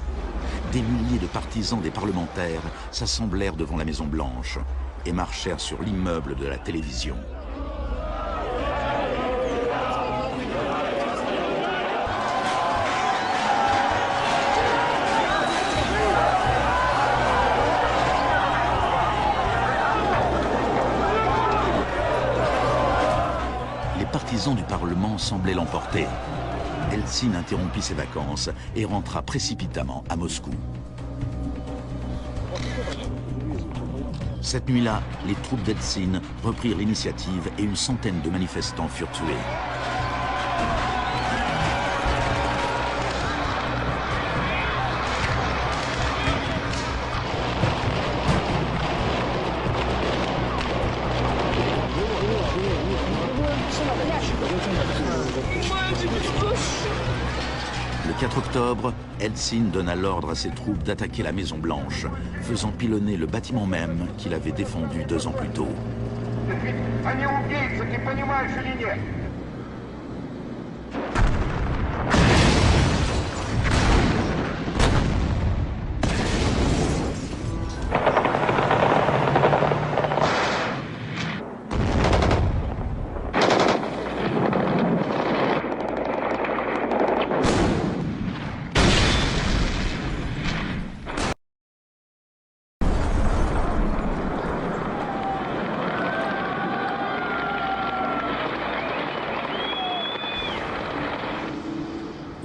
Des milliers de partisans des parlementaires s'assemblèrent devant la Maison-Blanche et marchèrent sur l'immeuble de la télévision. Les partisans du Parlement semblaient l'emporter. Eltsine interrompit ses vacances et rentra précipitamment à Moscou. Cette nuit-là, les troupes d'Eltsine reprirent l'initiative et une centaine de manifestants furent tués. Le 4 octobre, Eltsine donna l'ordre à ses troupes d'attaquer la Maison Blanche, faisant pilonner le bâtiment même qu'il avait défendu 2 ans plus tôt.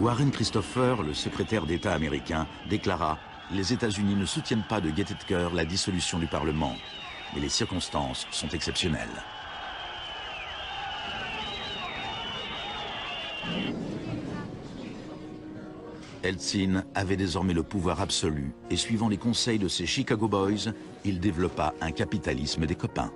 Warren Christopher, le secrétaire d'État américain, déclara « Les États-Unis ne soutiennent pas de gaieté de cœur la dissolution du Parlement, mais les circonstances sont exceptionnelles. » Eltsine avait désormais le pouvoir absolu et suivant les conseils de ses Chicago Boys, il développa un capitalisme des copains.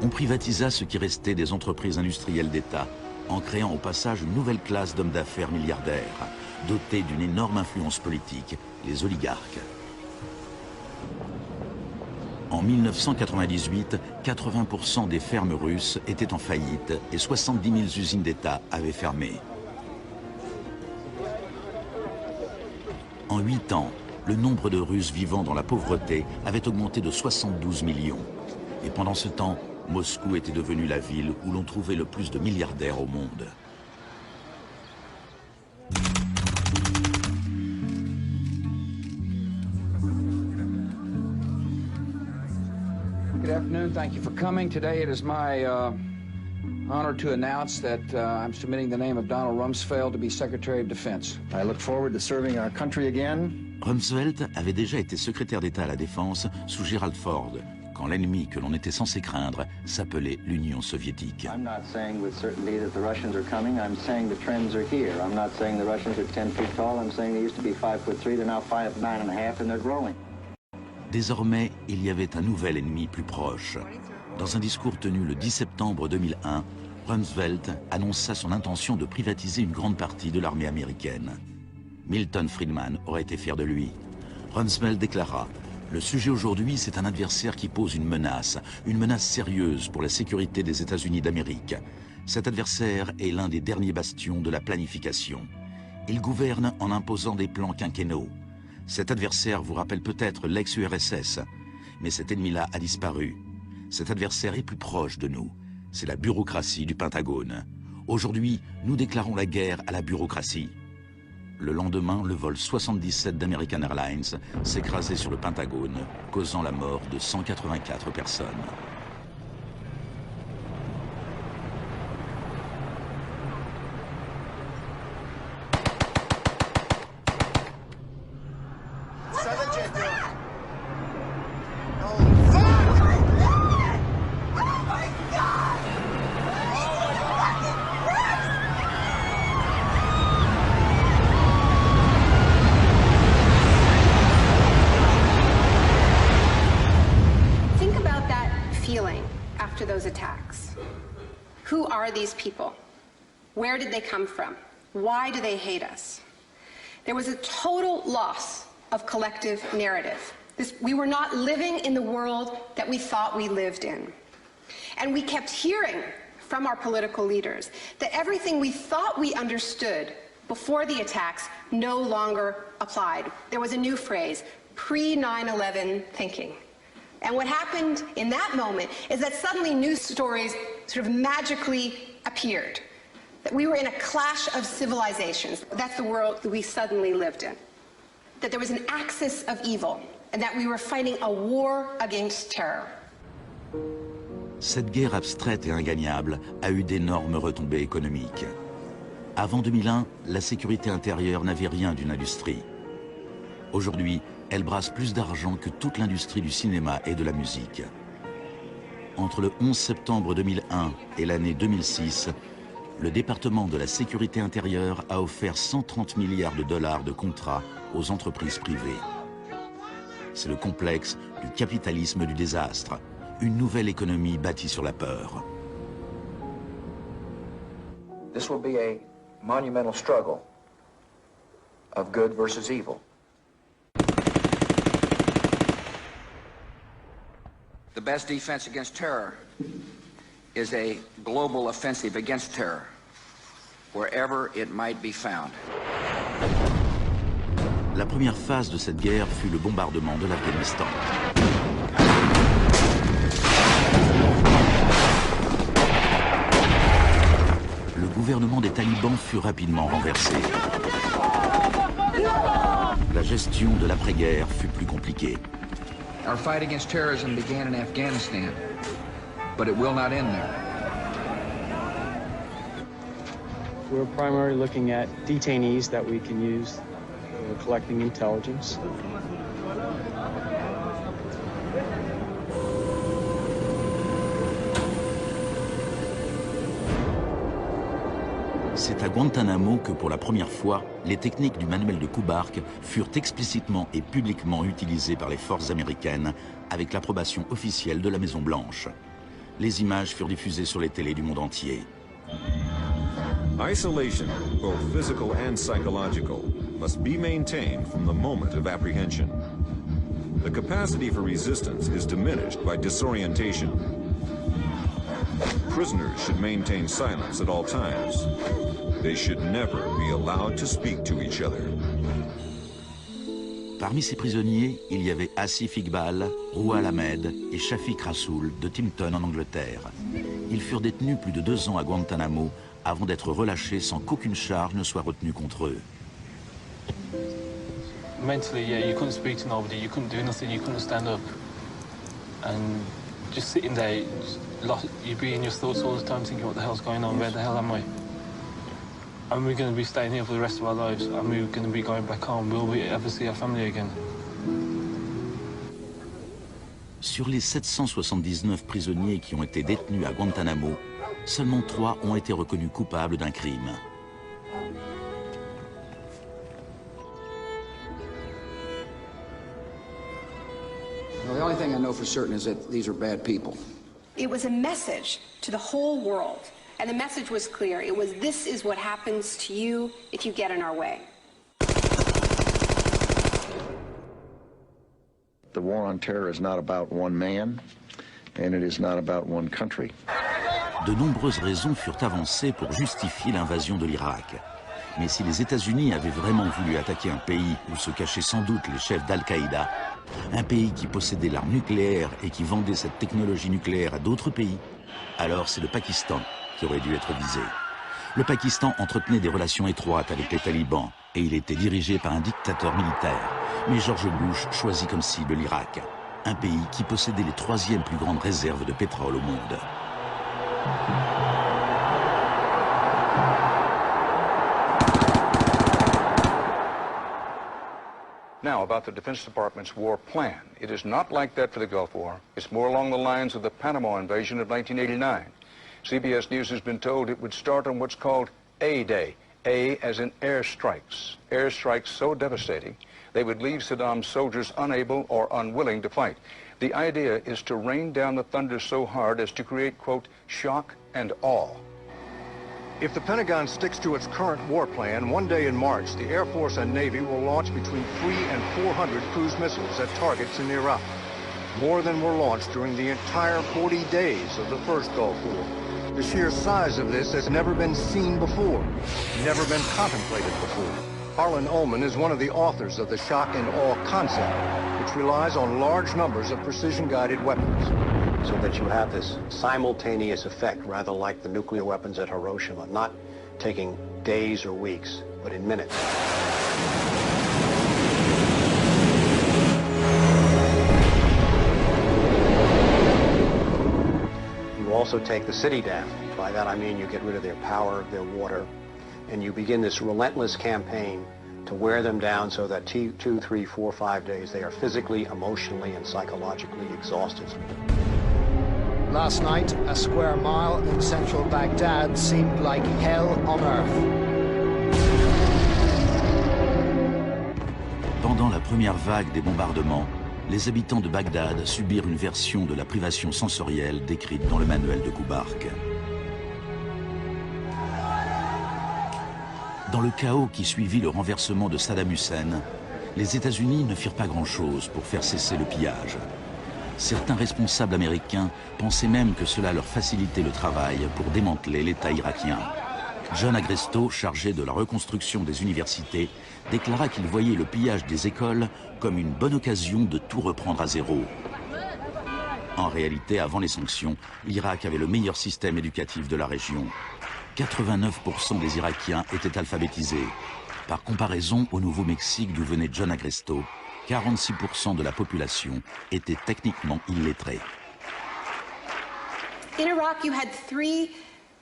On privatisa ce qui restait des entreprises industrielles d'État, en créant au passage une nouvelle classe d'hommes d'affaires milliardaires, dotés d'une énorme influence politique, les oligarques. En 1998, 80% des fermes russes étaient en faillite et 70 000 usines d'État avaient fermé. En 8 ans, le nombre de Russes vivant dans la pauvreté avait augmenté de 72 millions. Et pendant ce temps, Moscou était devenue la ville où l'on trouvait le plus de milliardaires au monde. Good afternoon. Thank you for coming. Today it is my honor to announce that I'm submitting the name of Donald Rumsfeld to be Secretary of Defense. I look forward to serving our country again. Rumsfeld avait déjà été secrétaire d'État à la Défense sous Gerald Ford, quand l'ennemi que l'on était censé craindre s'appelait l'Union soviétique. I'm not saying with certainty that the Russians are coming. I'm saying the trends are here. I'm not saying the Russians are 10 feet tall. I'm saying they used to be 5'3". They're now 5'9.5", and they're growing. Désormais, il y avait un nouvel ennemi plus proche. Dans un discours tenu le 10 septembre 2001, Rumsfeld annonça son intention de privatiser une grande partie de l'armée américaine. Milton Friedman aurait été fier de lui. Rumsfeld déclara « Le sujet aujourd'hui, c'est un adversaire qui pose une menace sérieuse pour la sécurité des États-Unis d'Amérique. Cet adversaire est l'un des derniers bastions de la planification. Il gouverne en imposant des plans quinquennaux. Cet adversaire vous rappelle peut-être l'ex-URSS, mais cet ennemi-là a disparu. Cet adversaire est plus proche de nous. C'est la bureaucratie du Pentagone. Aujourd'hui, nous déclarons la guerre à la bureaucratie. » Le lendemain, le vol 77 d'American Airlines s'écrasait sur le Pentagone, causant la mort de 184 personnes. These people? Where did they come from? Why do they hate us? There was a total loss of collective narrative. We were not living in the world that we thought we lived in. And we kept hearing from our political leaders that everything we thought we understood before the attacks no longer applied. There was a new phrase, pre-9/11 thinking. And what happened in that moment is that suddenly news stories sort of magically appeared. That we were in a clash of civilizations. That's the world that we suddenly lived in. That there was an axis of evil, and that we were fighting a war against terror. Cette guerre abstraite et ingagnable a eu d'énormes retombées économiques. Avant 2001, la sécurité intérieure n'avait rien d'une industrie. Aujourd'hui, elle brasse plus d'argent que toute l'industrie du cinéma et de la musique. Entre le 11 septembre 2001 et l'année 2006, le département de la sécurité intérieure a offert 130 milliards de dollars de contrats aux entreprises privées. C'est le complexe du capitalisme du désastre, une nouvelle économie bâtie sur la peur. This will be monumental struggle of good versus evil. The best defense against terror is a global offensive against terror, wherever it might be found. La première phase de cette guerre fut le bombardement de l'Afghanistan. Le gouvernement des talibans fut rapidement renversé. La gestion de l'après-guerre fut plus compliquée. Our fight against terrorism began in Afghanistan, but it will not end there. We're primarily looking at detainees that we can use. We're collecting intelligence. C'est à Guantanamo que pour la première fois, les techniques du manuel de Kubark furent explicitement et publiquement utilisées par les forces américaines avec l'approbation officielle de la Maison-Blanche. Les images furent diffusées sur les télés du monde entier. Isolation, both physical and psychological, must be maintained from the moment of apprehension. The capacity for resistance is diminished by disorientation. Prisoners should maintain silence at all times. They should never be allowed to speak to each other. Parmi ces prisonniers, il y avait Asif Iqbal, Rouhal Ahmed et Shafiq Rasool de Timpton en Angleterre. Ils furent détenus plus de 2 ans à Guantanamo avant d'être relâchés sans qu'aucune charge ne soit retenue contre eux. Mentally, yeah, you couldn't speak to nobody, you couldn't do nothing, you couldn't stand up. And just sitting there, you'd be in your thoughts all the time thinking, what the hell's going on, where the hell am I? Are we going to be staying here for the rest of our lives? Are we going to be going back home? Will we ever see our family again? Sur les 779 prisonniers qui ont été détenus à Guantanamo, seulement 3 ont été reconnus coupables d'un crime. Well, the only thing I know for certain is that these are bad people. It was a message to the whole world, and the message was clear. It was, this is what happens to you if you get in our way. The war on terror is not about one man, and it is not about one country. De nombreuses raisons furent avancées pour justifier l'invasion de l'Irak. Mais si les États-Unis avaient vraiment voulu attaquer un pays où se cachaient sans doute les chefs d'Al-Qaïda, un pays qui possédait l'arme nucléaire et qui vendait cette technologie nucléaire à d'autres pays, alors c'est le Pakistan qui aurait dû être visé. Le Pakistan entretenait des relations étroites avec les talibans et il était dirigé par un dictateur militaire. Mais George Bush choisit comme cible l'Irak, un pays qui possédait les 3e plus grandes réserves de pétrole au monde. Now, about the Defense Department's war plan. It is not like that for the Gulf War. It's more along the lines of the Panama invasion of 1989. CBS News has been told it would start on what's called A-Day. A as in airstrikes. Airstrikes so devastating, they would leave Saddam's soldiers unable or unwilling to fight. The idea is to rain down the thunder so hard as to create, quote, shock and awe. If the Pentagon sticks to its current war plan, one day in March, the Air Force and Navy will launch between 300 and 400 cruise missiles at targets in Iraq. More than were launched during the entire 40 days of the first Gulf War. The sheer size of this has never been seen before, never been contemplated before. Harlan Ullman is one of the authors of the shock and awe concept, which relies on large numbers of precision-guided weapons. So that you have this simultaneous effect, rather like the nuclear weapons at Hiroshima, not taking days or weeks, but in minutes. You also take the city down. By that I mean you get rid of their power, their water, and you begin this relentless campaign to wear them down so that 2, 3, 4, 5 days they are physically, emotionally, and psychologically exhausted. Last night, a square mile in central Baghdad seemed like hell on earth. Pendant la première vague des bombardements, les habitants de Bagdad subirent une version de la privation sensorielle décrite dans le manuel de Kubark. Dans le chaos qui suivit le renversement de Saddam Hussein, les États-Unis ne firent pas grand-chose pour faire cesser le pillage. Certains responsables américains pensaient même que cela leur facilitait le travail pour démanteler l'État irakien. John Agresto, chargé de la reconstruction des universités, déclara qu'il voyait le pillage des écoles comme une bonne occasion de tout reprendre à zéro. En réalité, avant les sanctions, l'Irak avait le meilleur système éducatif de la région. 89% des Irakiens étaient alphabétisés. Par comparaison au Nouveau-Mexique d'où venait John Agresto, 46% de la population était techniquement illettrée. In Iraq, you had three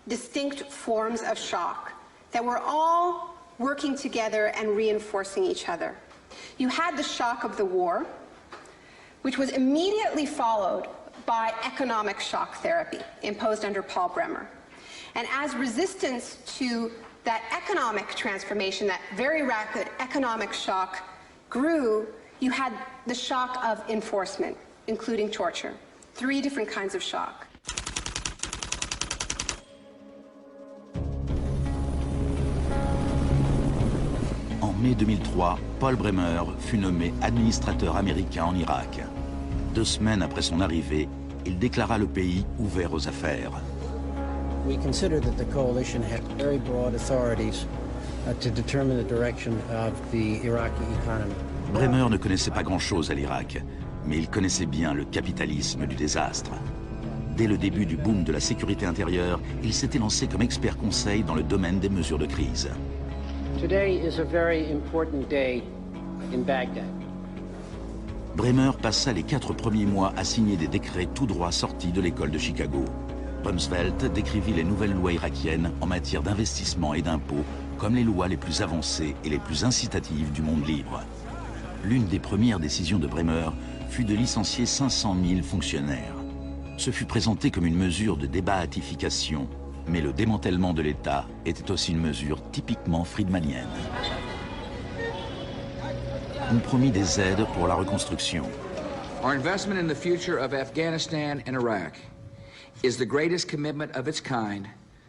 distinct forms of shock that were all working together and reinforcing each other. You had the shock of the war, which was immediately followed by economic shock therapy imposed under Paul Bremer. And as resistance to that economic transformation, that very rapid economic shock grew, you had the shock of enforcement, including torture. Three different kinds of shock. En mai 2003, Paul Bremer fut nommé administrateur américain en Irak. 2 semaines après son arrivée, il déclara le pays ouvert aux affaires. We consider that the coalition had very broad authorities to determine the direction of the Iraqi economy. Bremer ne connaissait pas grand-chose à l'Irak, mais il connaissait bien le capitalisme du désastre. Dès le début du boom de la sécurité intérieure, il s'était lancé comme expert conseil dans le domaine des mesures de crise. Today is a very important day in Baghdad. Bremer passa les 4 premiers mois à signer des décrets tout droit sortis de l'école de Chicago. Rumsfeld décrivit les nouvelles lois irakiennes en matière d'investissement et d'impôts comme les lois les plus avancées et les plus incitatives du monde libre. L'une des premières décisions de Bremer fut de licencier 500 000 fonctionnaires. Ce fut présenté comme une mesure de débahatification, mais le démantèlement de l'État était aussi une mesure typiquement friedmanienne. On promit des aides pour la reconstruction. Our investment in the future of Afghanistan and Iraq is the greatest commitment of its kind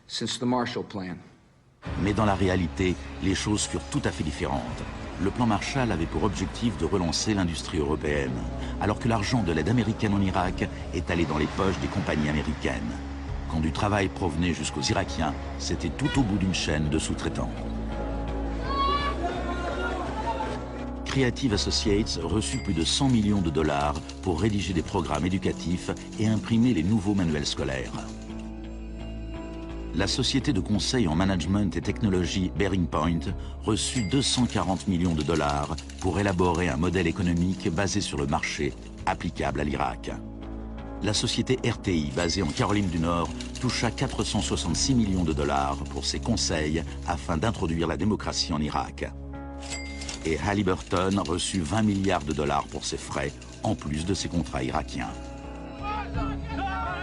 since the Marshall Plan. Mais dans la réalité, les choses furent tout à fait différentes. Le plan Marshall avait pour objectif de relancer l'industrie européenne, alors que l'argent de l'aide américaine en Irak est allé dans les poches des compagnies américaines. Quand du travail provenait jusqu'aux Irakiens, c'était tout au bout d'une chaîne de sous-traitants. Creative Associates reçut plus de 100 millions de dollars pour rédiger des programmes éducatifs et imprimer les nouveaux manuels scolaires. La société de conseil en management et technologie Bearing Point reçut 240 millions de dollars pour élaborer un modèle économique basé sur le marché applicable à l'Irak. La société RTI, basée en Caroline du Nord, toucha 466 millions de dollars pour ses conseils afin d'introduire la démocratie en Irak. Et Halliburton reçut 20 milliards de dollars pour ses frais, en plus de ses contrats irakiens.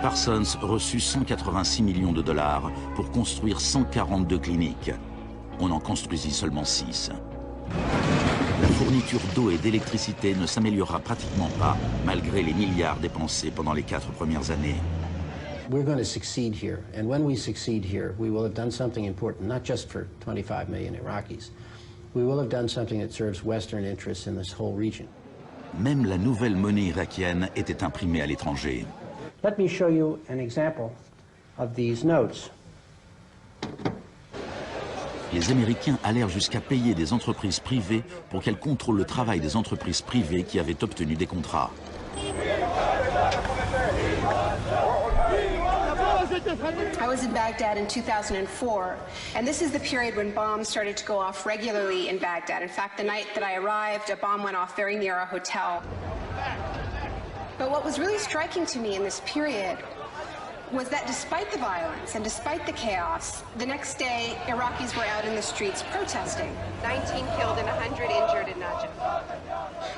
Parsons reçut 186 millions de dollars pour construire 142 cliniques. On en construisit seulement 6. La fourniture d'eau et d'électricité ne s'améliorera pratiquement pas, malgré les milliards dépensés pendant les 4 premières années. We're going to succeed here, and when we succeed here, we will have done something important, not just for 25 million Iraqis. We will have done something that serves Western interests in this whole region. Même la nouvelle monnaie irakienne était imprimée à l'étranger. Let me show you an example of these notes. Les Américains allèrent jusqu'à payer des entreprises privées pour qu'elles contrôlent le travail des entreprises privées qui avaient obtenu des contrats. I was in Baghdad in 2004, and this is the period when bombs started to go off regularly in Baghdad. In fact, the night that I arrived, a bomb went off very near our hotel. But what was really striking to me in this period was that despite the violence and despite the chaos, the next day, Iraqis were out in the streets protesting. 19 killed and 100 injured in Najaf.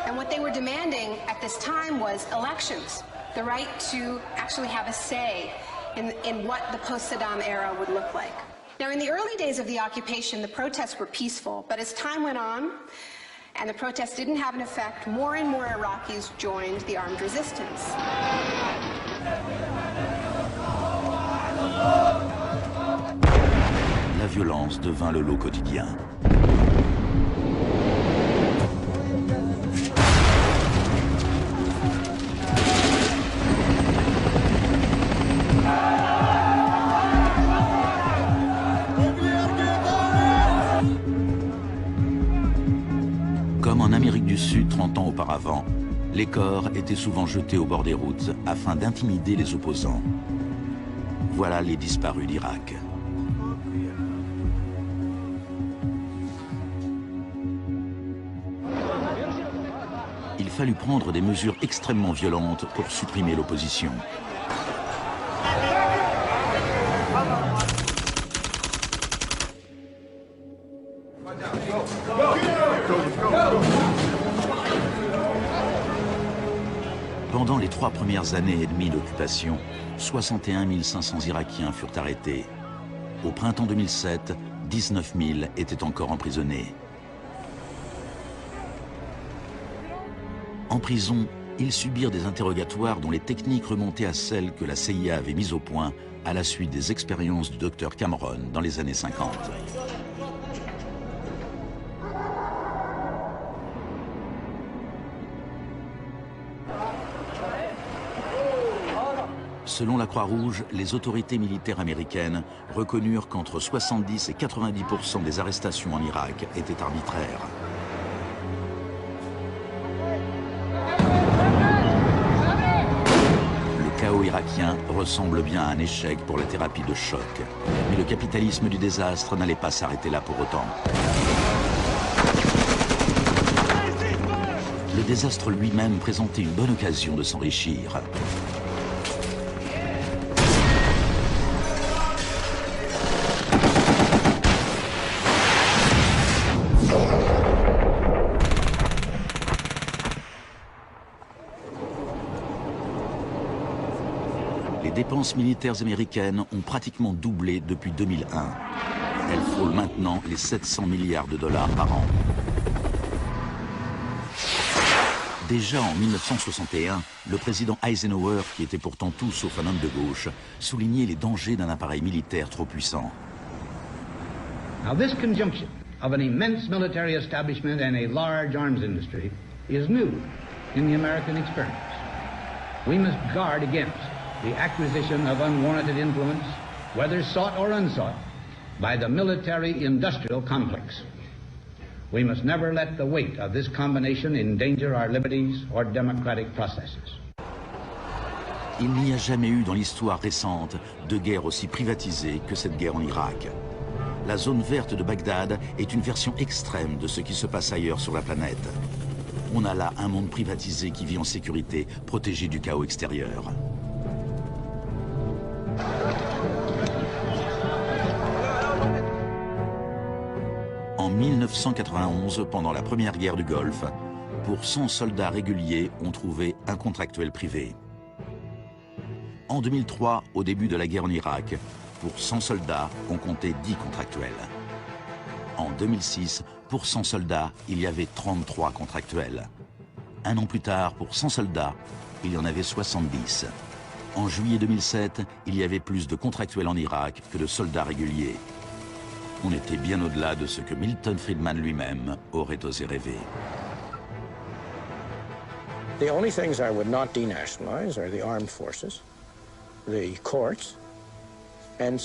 And what they were demanding at this time was elections, the right to actually have a say in what the post-Saddam era would look like. Now, in the early days of the occupation, the protests were peaceful, but as time went on, and the protests didn't have an effect, more and more Iraqis joined the armed resistance. La violence devint le lot quotidien. 30 ans auparavant, les corps étaient souvent jetés au bord des routes afin d'intimider les opposants. Voilà les disparus d'Irak. Il fallut prendre des mesures extrêmement violentes pour supprimer l'opposition. Pendant les 3 premières années et demie d'occupation, 61 500 Irakiens furent arrêtés. Au printemps 2007, 19 000 étaient encore emprisonnés. En prison, ils subirent des interrogatoires dont les techniques remontaient à celles que la CIA avait mises au point à la suite des expériences du docteur Cameron dans les années 50. Selon la Croix-Rouge, les autorités militaires américaines reconnurent qu'entre 70 et 90% des arrestations en Irak étaient arbitraires. Le chaos irakien ressemble bien à un échec pour la thérapie de choc. Mais le capitalisme du désastre n'allait pas s'arrêter là pour autant. Le désastre lui-même présentait une bonne occasion de s'enrichir. Les dépenses militaires américaines ont pratiquement doublé depuis 2001. Elles frôlent maintenant les 700 milliards de dollars par an. Déjà en 1961, le président Eisenhower, qui était pourtant tout sauf un homme de gauche, soulignait les dangers d'un appareil militaire trop puissant. Now this conjunction of an immense military establishment and a large arms industry is new in the American experience. We must guard against the acquisition of unwarranted influence, whether sought or unsought, by the military-industrial complex. We must never let the weight of this combination endanger our liberties or democratic processes. Il n'y a jamais eu dans l'histoire récente de guerre aussi privatisée que cette guerre en Irak. La zone verte de Bagdad est une version extrême de ce qui se passe ailleurs sur la planète. On a là un monde privatisé qui vit en sécurité, protégé du chaos extérieur. En 1991, pendant la première guerre du Golfe, pour 100 soldats réguliers, on trouvait un contractuel privé. En 2003, au début de la guerre en Irak, pour 100 soldats, on comptait 10 contractuels. En 2006, pour 100 soldats, il y avait 33 contractuels. Un an plus tard, pour 100 soldats, il y en avait 70. En juillet 2007, il y avait plus de contractuels en Irak que de soldats réguliers. On était bien au-delà de ce que Milton Friedman lui-même aurait osé rêver. The only things I would not denationalize are the armed forces, the courts, and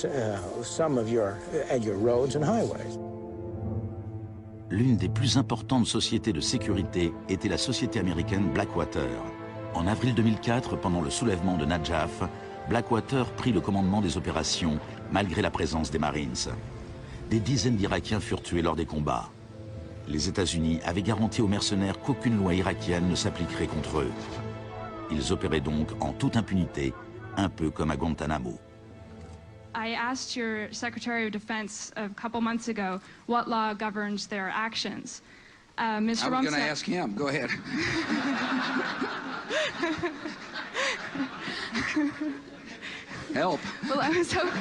some of your roads and highways. L'une des plus importantes sociétés de sécurité était la société américaine Blackwater. En avril 2004, pendant le soulèvement de Najaf, Blackwater prit le commandement des opérations, malgré la présence des Marines. Des dizaines d'Irakiens furent tués lors des combats. Les États-Unis avaient garanti aux mercenaires qu'aucune loi irakienne ne s'appliquerait contre eux. Ils opéraient donc en toute impunité, un peu comme à Guantanamo. I asked your Secretary of Defense a couple months ago what law governs their actions. Mr. I was going to ask him. Go ahead. Help. Well, I was hoping...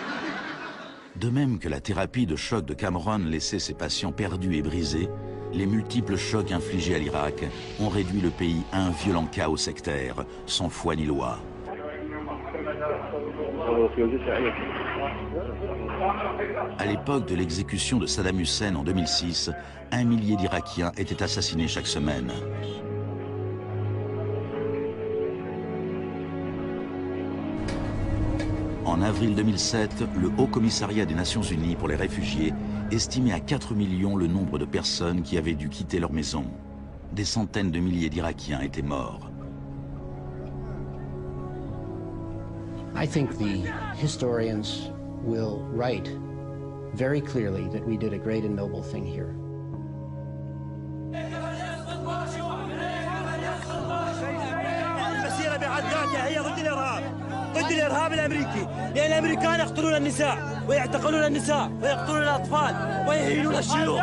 De même que la thérapie de choc de Cameron laissait ses patients perdus et brisés, les multiples chocs infligés à l'Irak ont réduit le pays à un violent chaos sectaire, sans foi ni loi. À l'époque de l'exécution de Saddam Hussein en 2006, 1 millier d'Irakiens étaient assassinés chaque semaine. En avril 2007, le Haut Commissariat des Nations Unies pour les réfugiés estimait à 4 millions le nombre de personnes qui avaient dû quitter leur maison. des centaines de milliers d'Irakiens étaient morts. I think the historians will write very clearly that we did a great and noble thing here. المسيرة بحد ذاتها هي ضد الإرهاب، ضد الإرهاب الأمريكي، لأن الأمريكان يقتلون النساء ويعتقلون النساء ويقتلون الأطفال ويهينون الشيوخ.